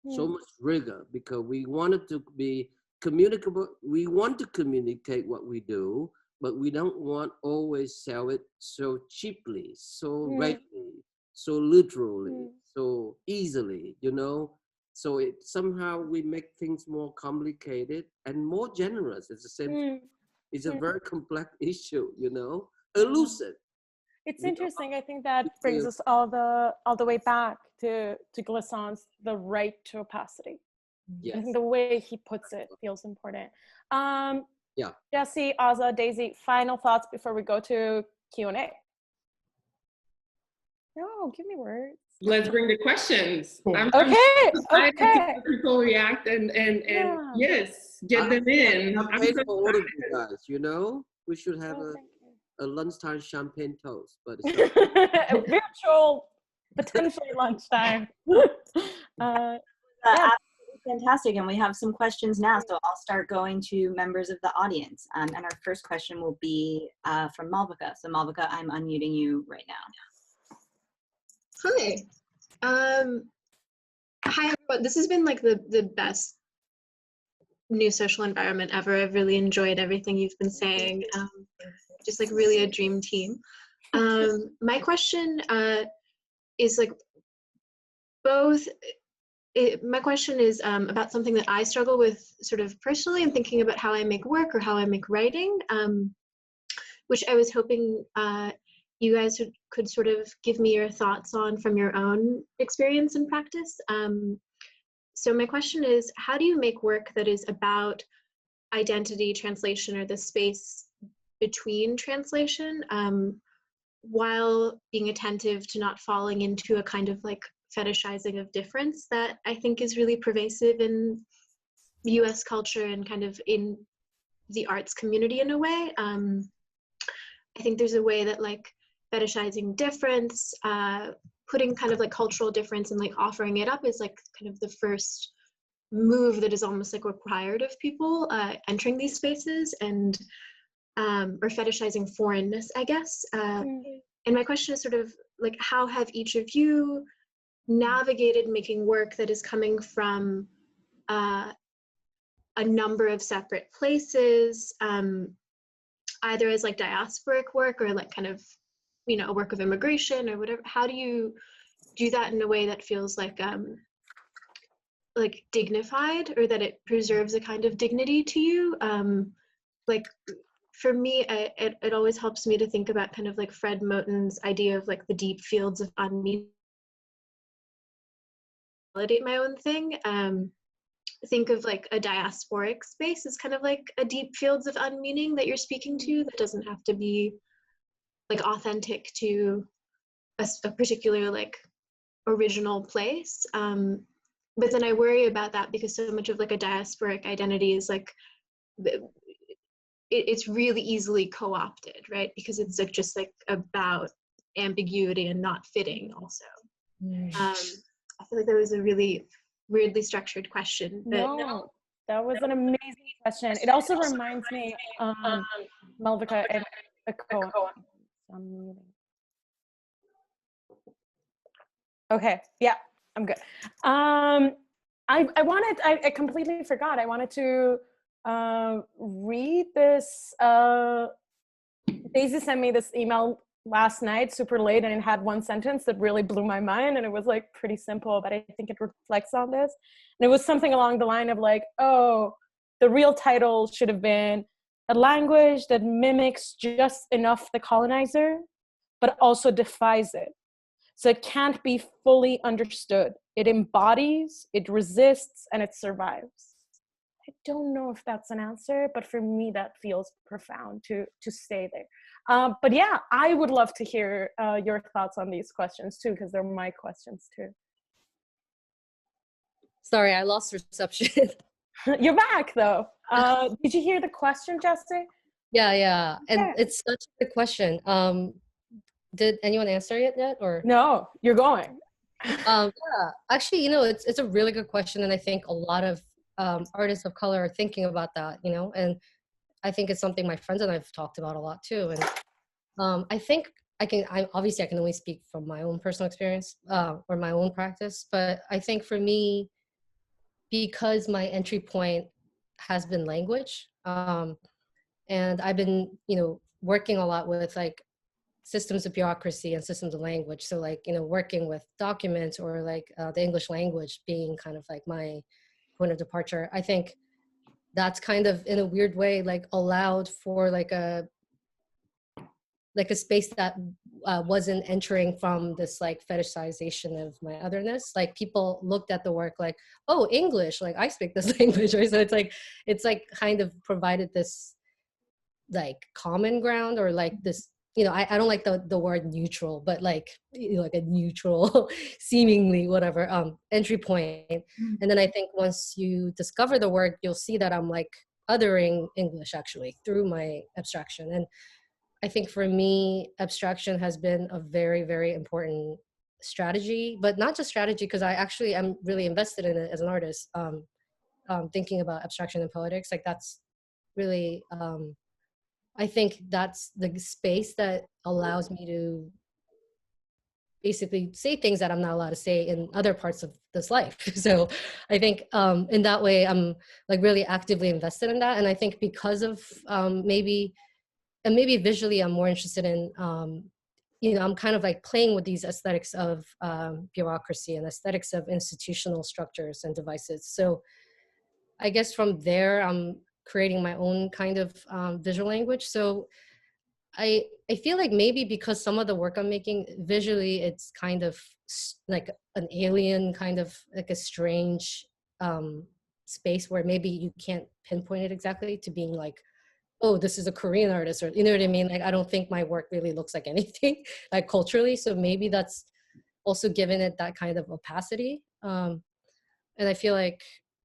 so much rigor, because we want it to be communicable. We want to communicate what we do, but we don't want always sell it so cheaply, so readily, so literally, so easily, So somehow we make things more complicated and more generous. It's the same. It's a very complex issue, elusive. It's interesting. I think that brings us all the way back to Glissant's The Right to Opacity. Yes. I think the way he puts it feels important. Yeah. Yasi, Azza, Daisy, final thoughts before we go to Q&A. No, give me words. Let's bring the questions. I'm Okay. People react and yes, get them in. I'm paid for all of you guys, We should have a lunchtime champagne toast, but it's a virtual, potentially lunchtime. Fantastic, and we have some questions now, so I'll start going to members of the audience. And our first question will be from Malvika. So Malvika, I'm unmuting you right now. Hi. Hi everyone. This has been like the best new social environment ever. I've really enjoyed everything you've been saying. Just like really a dream team. My question is like both. My question is about something that I struggle with sort of personally and thinking about how I make work or how I make writing, which I was hoping you guys could sort of give me your thoughts on from your own experience and practice. So my question is, how do you make work that is about identity, translation, or the space between translation, while being attentive to not falling into a kind of like fetishizing of difference that I think is really pervasive in US culture and kind of in the arts community in a way. I think there's a way that like fetishizing difference, putting kind of like cultural difference and like offering it up is like kind of the first move that is almost like required of people entering these spaces, and or fetishizing foreignness, I guess. And my question is sort of like, how have each of you navigated making work that is coming from a number of separate places, either as like diasporic work or like kind of, you know, a work of immigration or whatever? How do you do that in a way that feels like dignified, or that it preserves a kind of dignity to you? Like for me, it always helps me to think about kind of like Fred Moten's idea of like the deep fields of unmeaning. Validate my own thing. Think of like a diasporic space as kind of like a deep fields of unmeaning that you're speaking to, that doesn't have to be like authentic to a particular like original place. But then I worry about that because so much of like a diasporic identity is like, it's really easily co-opted, right? Because it's like just like about ambiguity and not fitting also. I feel like that was a really weirdly structured question. But No, that was an amazing question. It also reminds me, Malvika and Nicole. Okay, yeah, I'm good. I completely forgot. I wanted to read this. Daisy sent me this email last night, super late, and it had one sentence that really blew my mind, and it was like pretty simple, but I think it reflects on this. And it was something along the line of like, oh, the real title should have been a language that mimics just enough the colonizer, but also defies it. So it can't be fully understood. It embodies, it resists, and it survives. I don't know if that's an answer, but for me, that feels profound to stay there. But yeah, I would love to hear your thoughts on these questions too, because they're my questions too. Sorry, I lost reception. You're back though. Did you hear the question, Jesse? Yeah. And Yeah. it's such a good question. Did anyone answer it yet, or? No, you're going. Yeah, actually, you know, it's a really good question, and I think a lot of artists of color are thinking about that, you know, and I think it's something my friends and I've talked about a lot too. And I think I can only speak from my own personal experience or my own practice, but I think for me, because my entry point has been language, and I've been, you know, working a lot with like systems of bureaucracy and systems of language. So like, you know, working with documents or like the English language being kind of like my point of departure. I think that's kind of in a weird way, like allowed for like a space that wasn't entering from this like fetishization of my otherness. Like people looked at the work like, oh, English, like I speak this language, right? So it's like kind of provided this like common ground, or like this, you know, I don't like the word neutral, but like, you know, like a neutral seemingly whatever entry point. And then I think once you discover the work, you'll see that I'm like othering English actually through my abstraction. And I think for me, abstraction has been a very, very important strategy, but not just strategy, because I actually am really invested in it as an artist, thinking about abstraction and poetics. Like that's really, I think that's the space that allows me to basically say things that I'm not allowed to say in other parts of this life. So I think in that way, I'm like really actively invested in that. And I think because of maybe visually, I'm more interested in, you know, I'm kind of like playing with these aesthetics of bureaucracy and aesthetics of institutional structures and devices. So I guess from there, I'm creating my own kind of visual language. So I feel like maybe because some of the work I'm making visually, it's kind of like an alien, kind of like a strange space where maybe you can't pinpoint it exactly to being like, oh, this is a Korean artist, or you know what I mean? Like, I don't think my work really looks like anything like culturally. So maybe that's also given it that kind of opacity. And I feel like,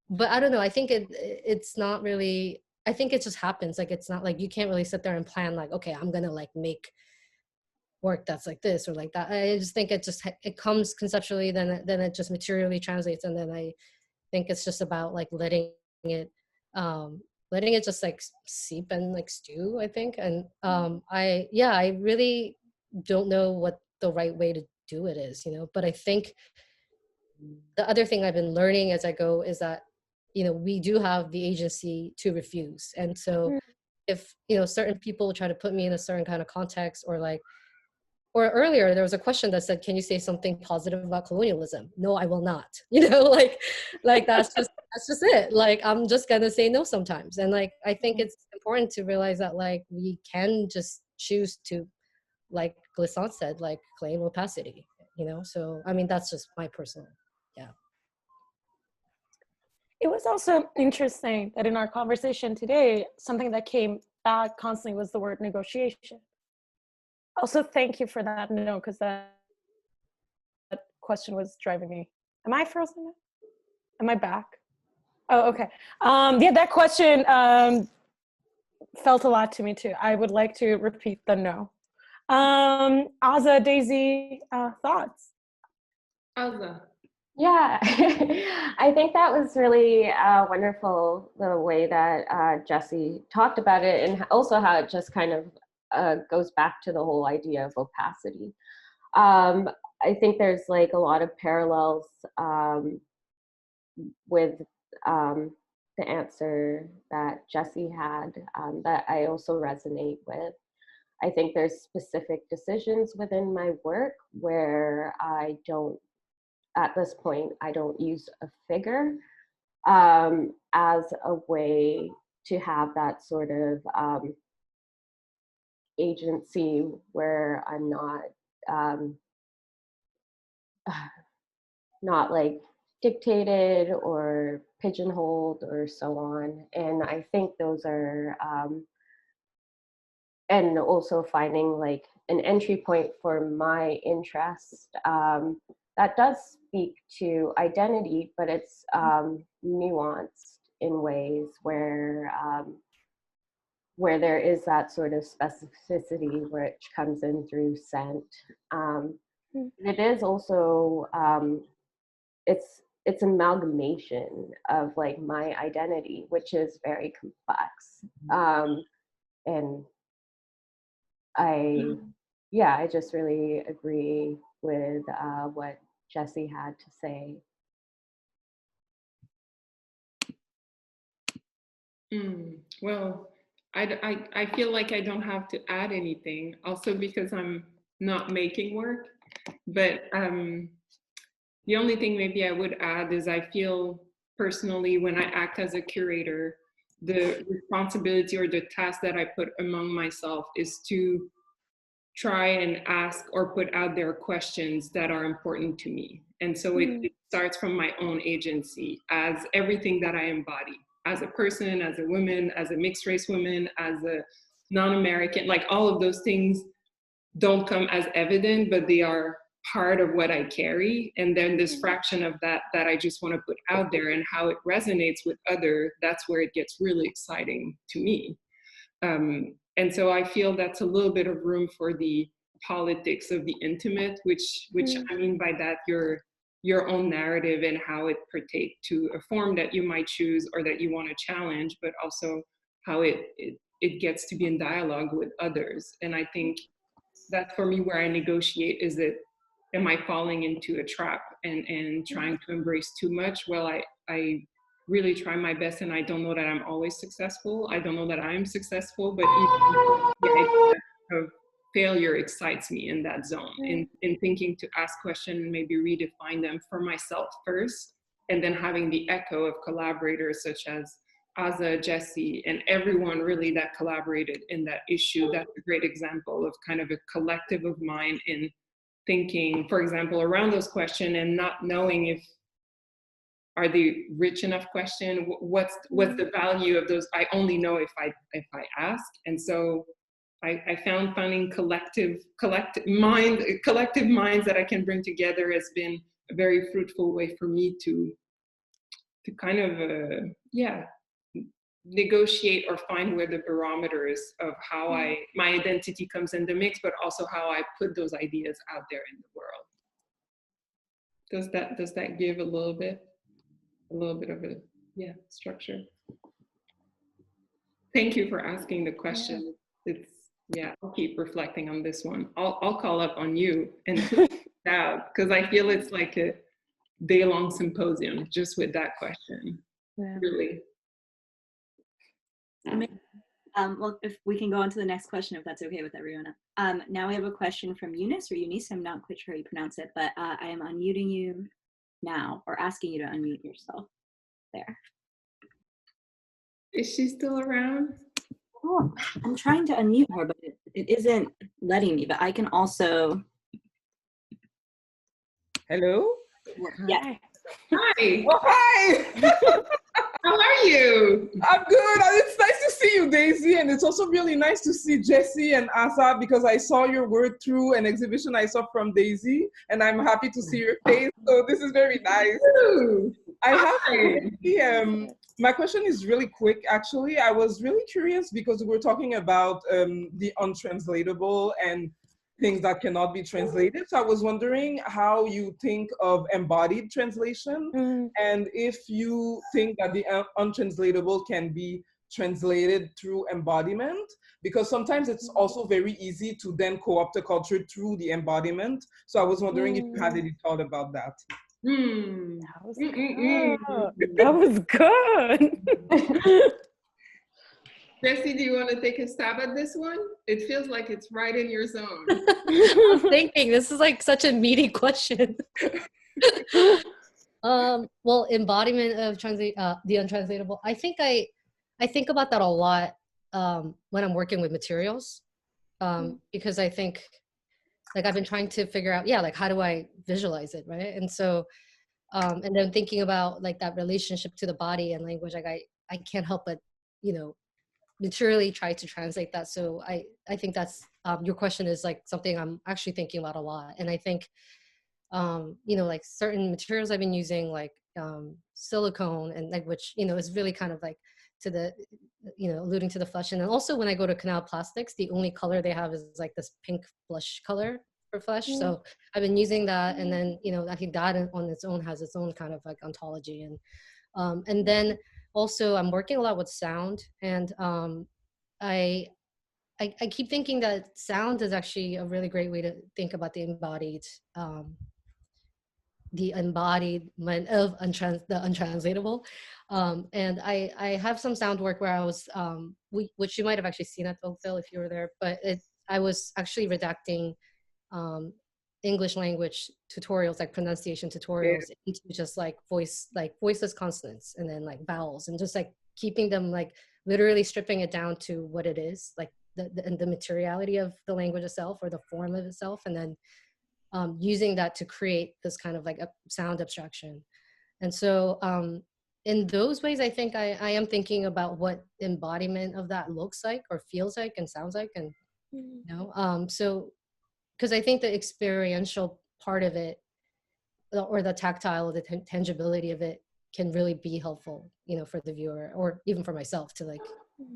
but I don't know, I think it's not really I think it just happens. Like, it's not like you can't really sit there and plan like, okay, I'm gonna like make work that's like this or like that. I just think it comes conceptually, then it just materially translates, and then I think it's just about like letting it just like seep and like stew, I think. And I really don't know what the right way to do it is, but I think the other thing I've been learning as I go is that, we do have the agency to refuse. And so if, certain people try to put me in a certain kind of context, or earlier there was a question that said, can you say something positive about colonialism? No, I will not. Like that's just it. Like, I'm just gonna say no sometimes. And like, I think it's important to realize that like we can just choose to, like Glucksman said, like claim opacity, So I mean, that's just my personal, yeah. It was also interesting that in our conversation today, something that came back constantly was the word negotiation. Also, thank you for that note, because that question was driving me. Am I frozen now? Am I back? Oh, okay. Yeah, that question felt a lot to me too. I would like to repeat the no. Azza, Daisy, thoughts? Azza. Yeah, I think that was really wonderful, the way that Jesse talked about it, and also how it just kind of goes back to the whole idea of opacity. I think there's like a lot of parallels with the answer that Jesse had that I also resonate with. I think there's specific decisions within my work where at this point, I don't use a figure as a way to have that sort of agency where I'm not like dictated or pigeonholed or so on. And I think those are, and also finding like an entry point for my interest that does speak to identity, but it's nuanced in ways where there is that sort of specificity which comes in through scent. It is also it's amalgamation of like my identity, which is very complex, and I just really agree with what Jesse had to say. Well, I feel like I don't have to add anything, also because I'm not making work. But the only thing maybe I would add is I feel personally, when I act as a curator, the responsibility or the task that I put among myself is to try and ask or put out there questions that are important to me. And so it starts from my own agency as everything that I embody, as a person, as a woman, as a mixed race woman, as a non-American, like all of those things don't come as evident, but they are part of what I carry. And then this fraction of that I just want to put out there, and how it resonates with others, that's where it gets really exciting to me. And so I feel that's a little bit of room for the politics of the intimate, which I mean by that, your own narrative and how it pertains to a form that you might choose or that you want to challenge, but also how it gets to be in dialogue with others. And I think that's for me where I negotiate, is that, am I falling into a trap and trying to embrace too much? Well, I really try my best, and I don't know that I'm always successful. I don't know that I'm successful, but even the idea of failure excites me in that zone, in thinking to ask questions and maybe redefine them for myself first, and then having the echo of collaborators such as Azza, Jesse, and everyone really that collaborated in that issue. That's a great example of kind of a collective of mind in thinking, for example, around those questions and not knowing if, are they rich enough question? What's the value of those? I only know if I ask. And so I found finding collective minds that I can bring together has been a very fruitful way for me to kind of negotiate or find where the barometers of how my identity comes in the mix, but also how I put those ideas out there in the world. Does that give a little bit of a structure? Thank you for asking the question. I'll keep reflecting on this one. I'll call up on you and because I feel it's like a day-long symposium just with that question. Really. Well, if we can go on to the next question, if that's okay with everyone. Now we have a question from Eunice, I'm not quite sure how you pronounce it, but I am unmuting you now, or asking you to unmute yourself. There. Is she still around? Oh, I'm trying to unmute her, but it isn't letting me, but I can also. Hello? Yeah. Hi. Oh, hi! How are you? I'm good. It's nice to see you, Daisy, and it's also really nice to see Jessie and Azza, because I saw your work through an exhibition I saw from Daisy, and I'm happy to see your face, so this is very nice. Ooh. I have my question is really quick, actually. I was really curious because we were talking about the untranslatable and things that cannot be translated. So I was wondering how you think of embodied translation, and if you think that the untranslatable can be translated through embodiment, because sometimes it's also very easy to then co-opt a culture through the embodiment. So I was wondering if you had any thought about that. That was good. That was good. Jessie, do you want to take a stab at this one? It feels like it's right in your zone. I'm thinking this is like such a meaty question. Well, embodiment of the untranslatable. I think I think about that a lot when I'm working with materials, because I think like I've been trying to figure out, like how do I visualize it, right? And so, and then thinking about like that relationship to the body and language, like I can't help but, materially try to translate that. So I think that's, your question is like something I'm actually thinking about a lot. And I think, like certain materials I've been using, like silicone, and like, which, is really kind of like to the, alluding to the flesh. And then also when I go to Canal Plastics, the only color they have is like this pink blush color for flesh. So I've been using that. And then, I think that on its own has its own kind of like ontology. And then also I'm working a lot with sound, and I keep thinking that sound is actually a really great way to think about the embodiment of the untranslatable. And I have some sound work where I was, which you might have actually seen at Oakville if you were there, but I was actually redacting English language tutorials, like pronunciation tutorials, into just like voiceless consonants, and then like vowels, and just like keeping them like literally stripping it down to what it is, like the materiality of the language itself, or the form of itself, and then using that to create this kind of like a sound abstraction. And so in those ways, I think I am thinking about what embodiment of that looks like, or feels like, and sounds like, and so because I think the experiential part of it, or the tactile, or the tangibility of it, can really be helpful, for the viewer, or even for myself to like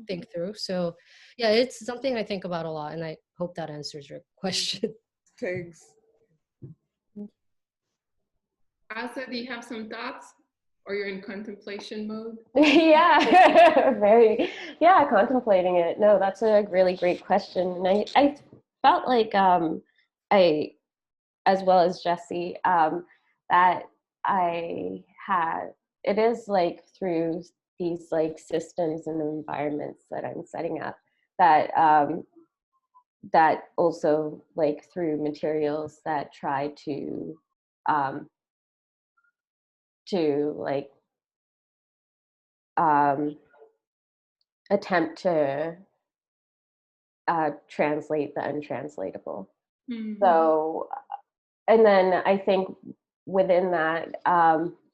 think through. So yeah, it's something I think about a lot, and I hope that answers your question. Thanks. Azza, do you have some thoughts, or you're in contemplation mode? Contemplating it. No, that's a really great question. And I felt like I, as well as Jessie, that it is like through these like systems and environments that I'm setting up, that that also like through materials that try to like attempt to translate the untranslatable. So, and then I think within that,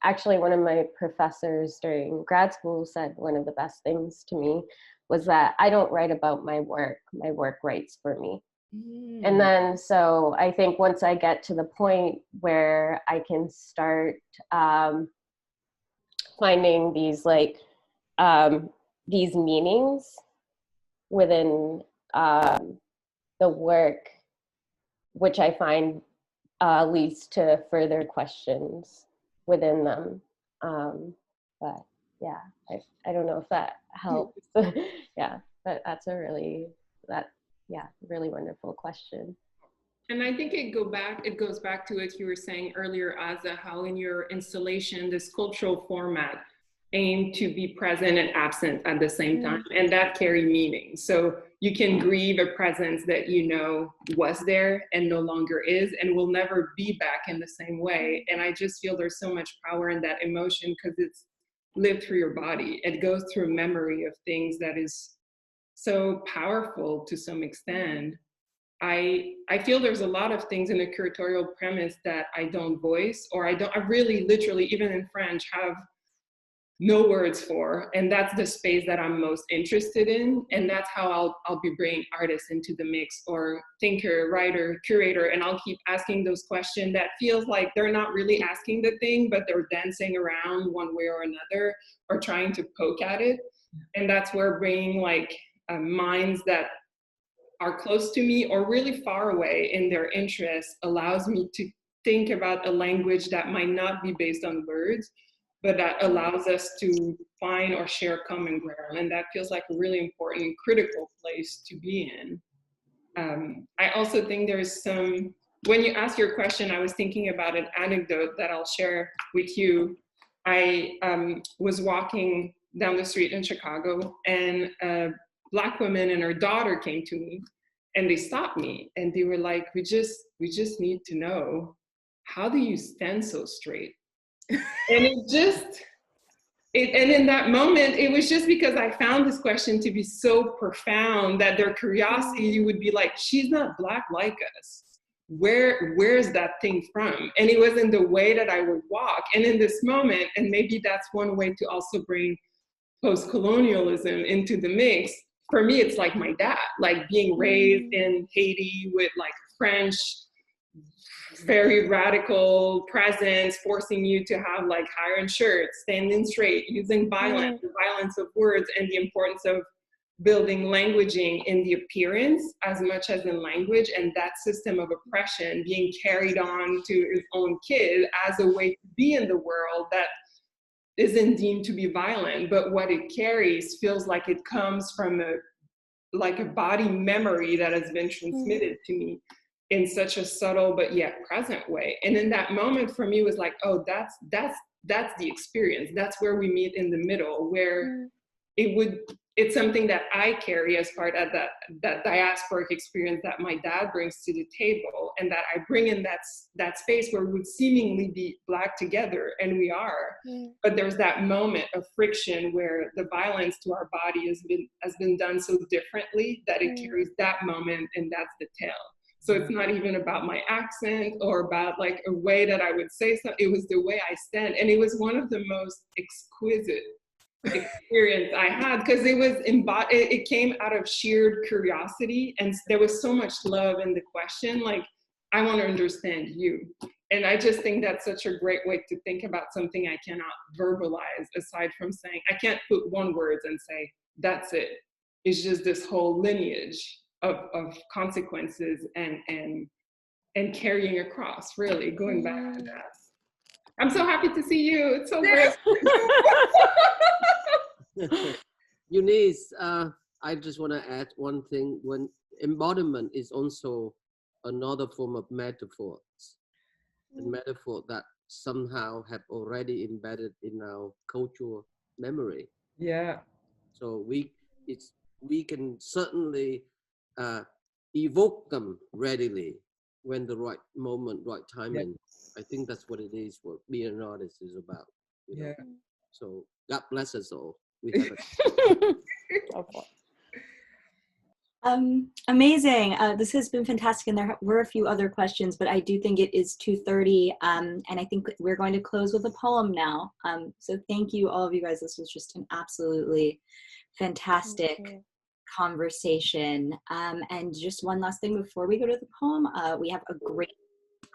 actually one of my professors during grad school said one of the best things to me was that I don't write about my work writes for me. And then, so I think once I get to the point where I can start finding these like these meanings within the work, which I find leads to further questions within them. But yeah, I don't know if that helps. Yeah, but that's a really wonderful question. And I think it goes back to what you were saying earlier, Azza, how in your installation, this cultural format aimed to be present and absent at the same time, and that carry meaning. So you can grieve a presence that you know was there and no longer is and will never be back in the same way. And I just feel there's so much power in that emotion because it's lived through your body. It goes through memory of things that is so powerful to some extent. I feel there's a lot of things in the curatorial premise that I don't voice, or I really literally, even in French, have no words for, and that's the space that I'm most interested in, and that's how I'll be bringing artists into the mix, or thinker, writer, curator, and I'll keep asking those questions that feels like they're not really asking the thing, but they're dancing around one way or another, or trying to poke at it, and that's where bringing like minds that are close to me or really far away in their interests allows me to think about a language that might not be based on words, but that allows us to find or share common ground. And that feels like a really important, critical place to be in. I also think there's some, when you asked your question, I was thinking about an anecdote that I'll share with you. I was walking down the street in Chicago, and a Black woman and her daughter came to me, and they stopped me, and they were like, we just need to know, how do you stand so straight? And and in that moment, it was just because I found this question to be so profound that their curiosity would be like, she's not Black like us. Where's that thing from? And it was in the way that I would walk. And in this moment, and maybe that's one way to also bring post-colonialism into the mix, for me, it's like my dad, like being raised in Haiti with like French, very radical presence, forcing you to have like iron shirts, standing straight, using violence, the violence of words, and the importance of building languaging in the appearance as much as in language, and that system of oppression being carried on to his own kid as a way to be in the world that isn't deemed to be violent, but what it carries feels like it comes from a body memory that has been transmitted to me in such a subtle but yet present way. And in that moment for me it was like, oh, that's the experience. That's where we meet in the middle, where it's something that I carry as part of that diasporic experience that my dad brings to the table, and that I bring in that space where we would seemingly be Black together, and we are. But there's that moment of friction where the violence to our body has been done so differently that it carries that moment, and that's the tale. So it's not even about my accent or about like a way that I would say something. It was the way I stand, and it was one of the most exquisite experience I had, because it came out of sheer curiosity, and there was so much love in the question, like, I want to understand you. And I just think that's such a great way to think about something I cannot verbalize, aside from saying, I can't put one word and say, that's it. It's just this whole lineage of consequences and carrying across, really, going back to that. I'm so happy to see you. It's so great. Eunice, I just want to add one thing. When embodiment is also another form of metaphors, a metaphor that somehow have already embedded in our cultural memory. Yeah. So we can certainly evoke them readily when the right moment, right timing. I think that's what it is. What being an artist is about. You know? So God bless us all. We have Amazing. This has been fantastic, and there were a few other questions, but I do think it is 2:30, and I think we're going to close with a poem now. So thank you, all of you guys. This was just an absolutely fantastic conversation. And just one last thing before we go to the poem, we have a great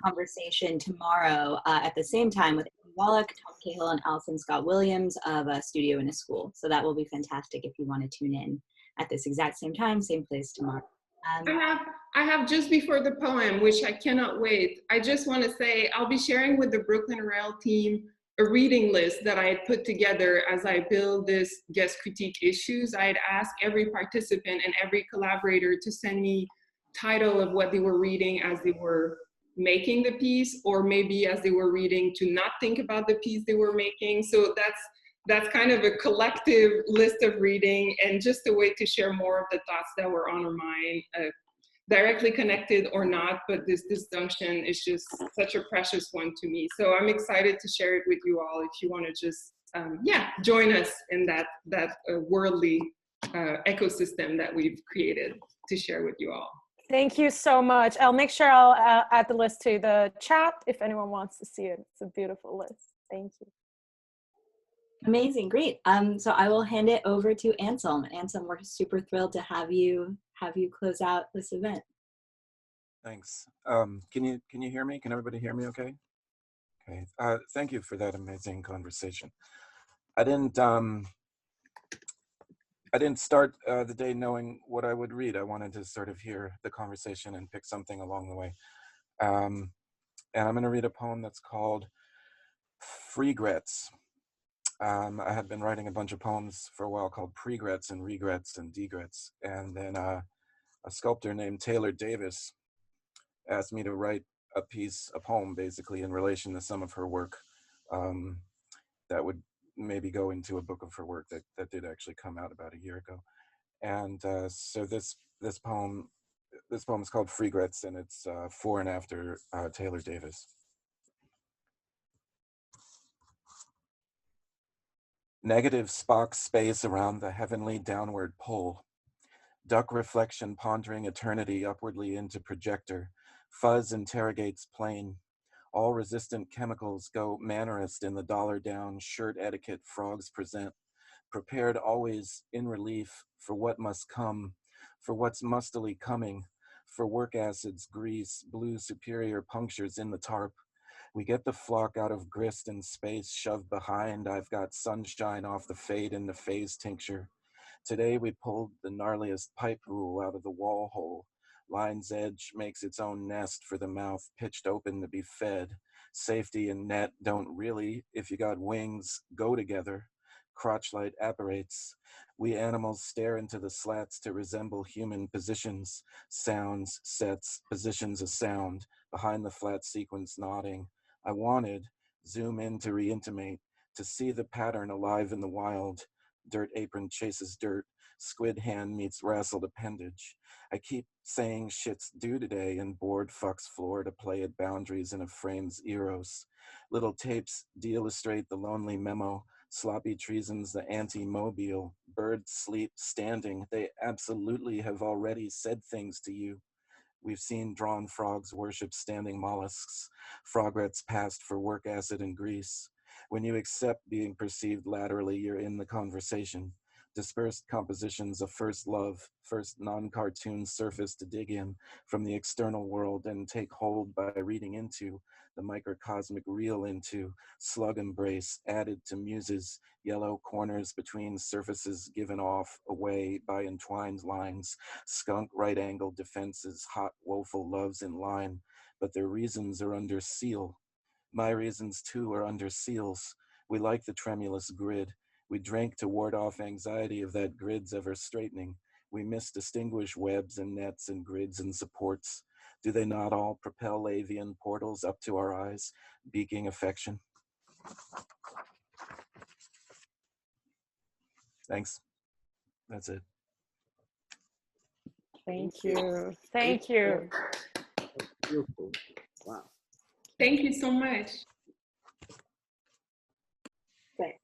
conversation tomorrow at the same time with Amy Wallach, Tom Cahill, and Allison Scott Williams of A Studio in a School. So that will be fantastic if you want to tune in at this exact same time, same place tomorrow. I have just before the poem, which I cannot wait. I just want to say I'll be sharing with the Brooklyn Rail team a reading list that I had put together as I build this guest critique issues. I had asked every participant and every collaborator to send me title of what they were reading as they were making the piece, or maybe as they were reading to not think about the piece they were making. So that's kind of a collective list of reading and just a way to share more of the thoughts that were on our mind, directly connected or not, but this disjunction is just such a precious one to me. So I'm excited to share it with you all if you want to just, join us in that worldly ecosystem that we've created to share with you all. Thank you so much. I'll make sure I'll add the list to the chat if anyone wants to see it. It's a beautiful list. Thank you. Amazing, great. So I will hand it over to Anselm. Anselm, we're super thrilled to have you close out this event. Thanks. Can you hear me? Can everybody hear me okay? Okay. Thank you for that amazing conversation. I didn't start the day knowing what I would read. I wanted to sort of hear the conversation and pick something along the way. And I'm going to read a poem that's called Freegrets. I had been writing a bunch of poems for a while called Pregrets and Regrets and Degrets. And then a sculptor named Taylor Davis asked me to write a poem basically in relation to some of her work that would maybe go into a book of her work that did actually come out about a year ago. And so this poem is called Freegrets, and it's for and after Taylor Davis. Negative Spock space around the heavenly downward pole. Duck reflection pondering eternity upwardly into projector. Fuzz interrogates plane. All resistant chemicals go mannerist in the dollar down shirt etiquette frogs present. Prepared always in relief for what must come, for what's mustily coming, for work acids, grease, blue superior punctures in the tarp. We get the flock out of grist and space shoved behind. I've got sunshine off the fade in the phase tincture. Today we pulled the gnarliest pipe rule out of the wall hole. Line's edge makes its own nest for the mouth pitched open to be fed. Safety and net don't really, if you got wings, go together. Crotchlight apparates. We animals stare into the slats to resemble human positions. Sounds, sets, positions of sound, behind the flat sequence nodding. I wanted, zoom in to re-intimate, to see the pattern alive in the wild. Dirt apron chases dirt, squid hand meets wrestled appendage. I keep saying shit's due today and board fucks floor to play at boundaries in a frame's eros. Little tapes de-illustrate the lonely memo, sloppy treasons the anti-mobile, birds sleep standing. They absolutely have already said things to you. We've seen drawn frogs worship standing mollusks, frogrets passed for work acid and grease. When you accept being perceived laterally, you're in the conversation. Dispersed compositions of first love, first non-cartoon surface to dig in from the external world and take hold by reading into the microcosmic reel into slug embrace added to muses, yellow corners between surfaces given off away by entwined lines, skunk right-angled defenses, hot woeful loves in line, but their reasons are under seal. My reasons too are under seals. We like the tremulous grid. We drank to ward off anxiety of that grid's ever straightening. We misdistinguish webs and nets and grids and supports. Do they not all propel avian portals up to our eyes, beaking affection? Thanks. That's it. Thank you. Thank you. Beautiful. Wow. Thank you so much. Great.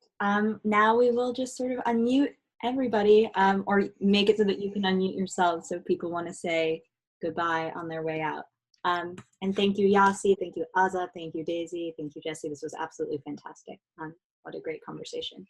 Now we will just sort of unmute everybody, or make it so that you can unmute yourselves so people want to say goodbye on their way out. And thank you, Yasi. Thank you, Azza. Thank you, Daisy. Thank you, Jesse. This was absolutely fantastic. What a great conversation.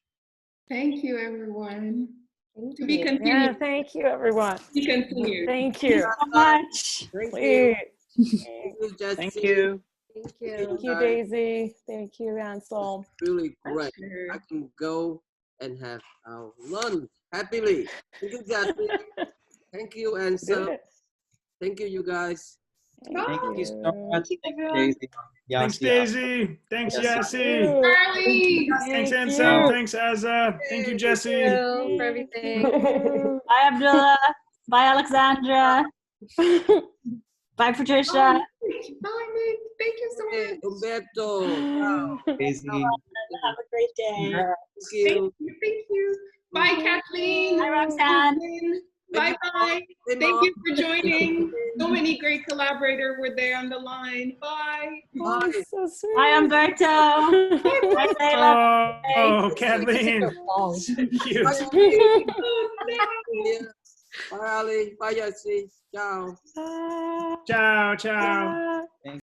Thank you, everyone. Thank Be you. continued. Yeah, thank you, everyone. Be continued. Thank you. So much. Thank Please. you. Thank you, Jesse. Thank you. Thank you. Thank you, Daisy. Thank you, Ansel. Really great. I can go and have our lunch happily. Thank you, Yasi. Thank you, Ansel. Thank you, you guys. Thank you so much. Thank you, everyone. Daisy. Thanks, Daisy. Thanks, Yasi. Charlie. Thanks, Thank Ansel. you. Thanks, Azza. Thank you, Jesse. Thank you for everything. Bye, Abdullah. Bye, Alexandra. Bye, Patricia. Bye, Nick. Thank you so Hey, much. Umberto. Ciao. Daisy. Have a great day. Thank you. Thank you. Bye, Kathleen. Bye, Roxanne. Bye bye. Hey, Thank Mom. you for joining. So many great collaborators were there on the line. Bye. Oh, so sweet. Bye, Umberto. Bye, Layla. Oh, Kathleen. Long. So cute. Bye, Ali. Bye, Yasi. Ciao. Ciao, ciao. Bye.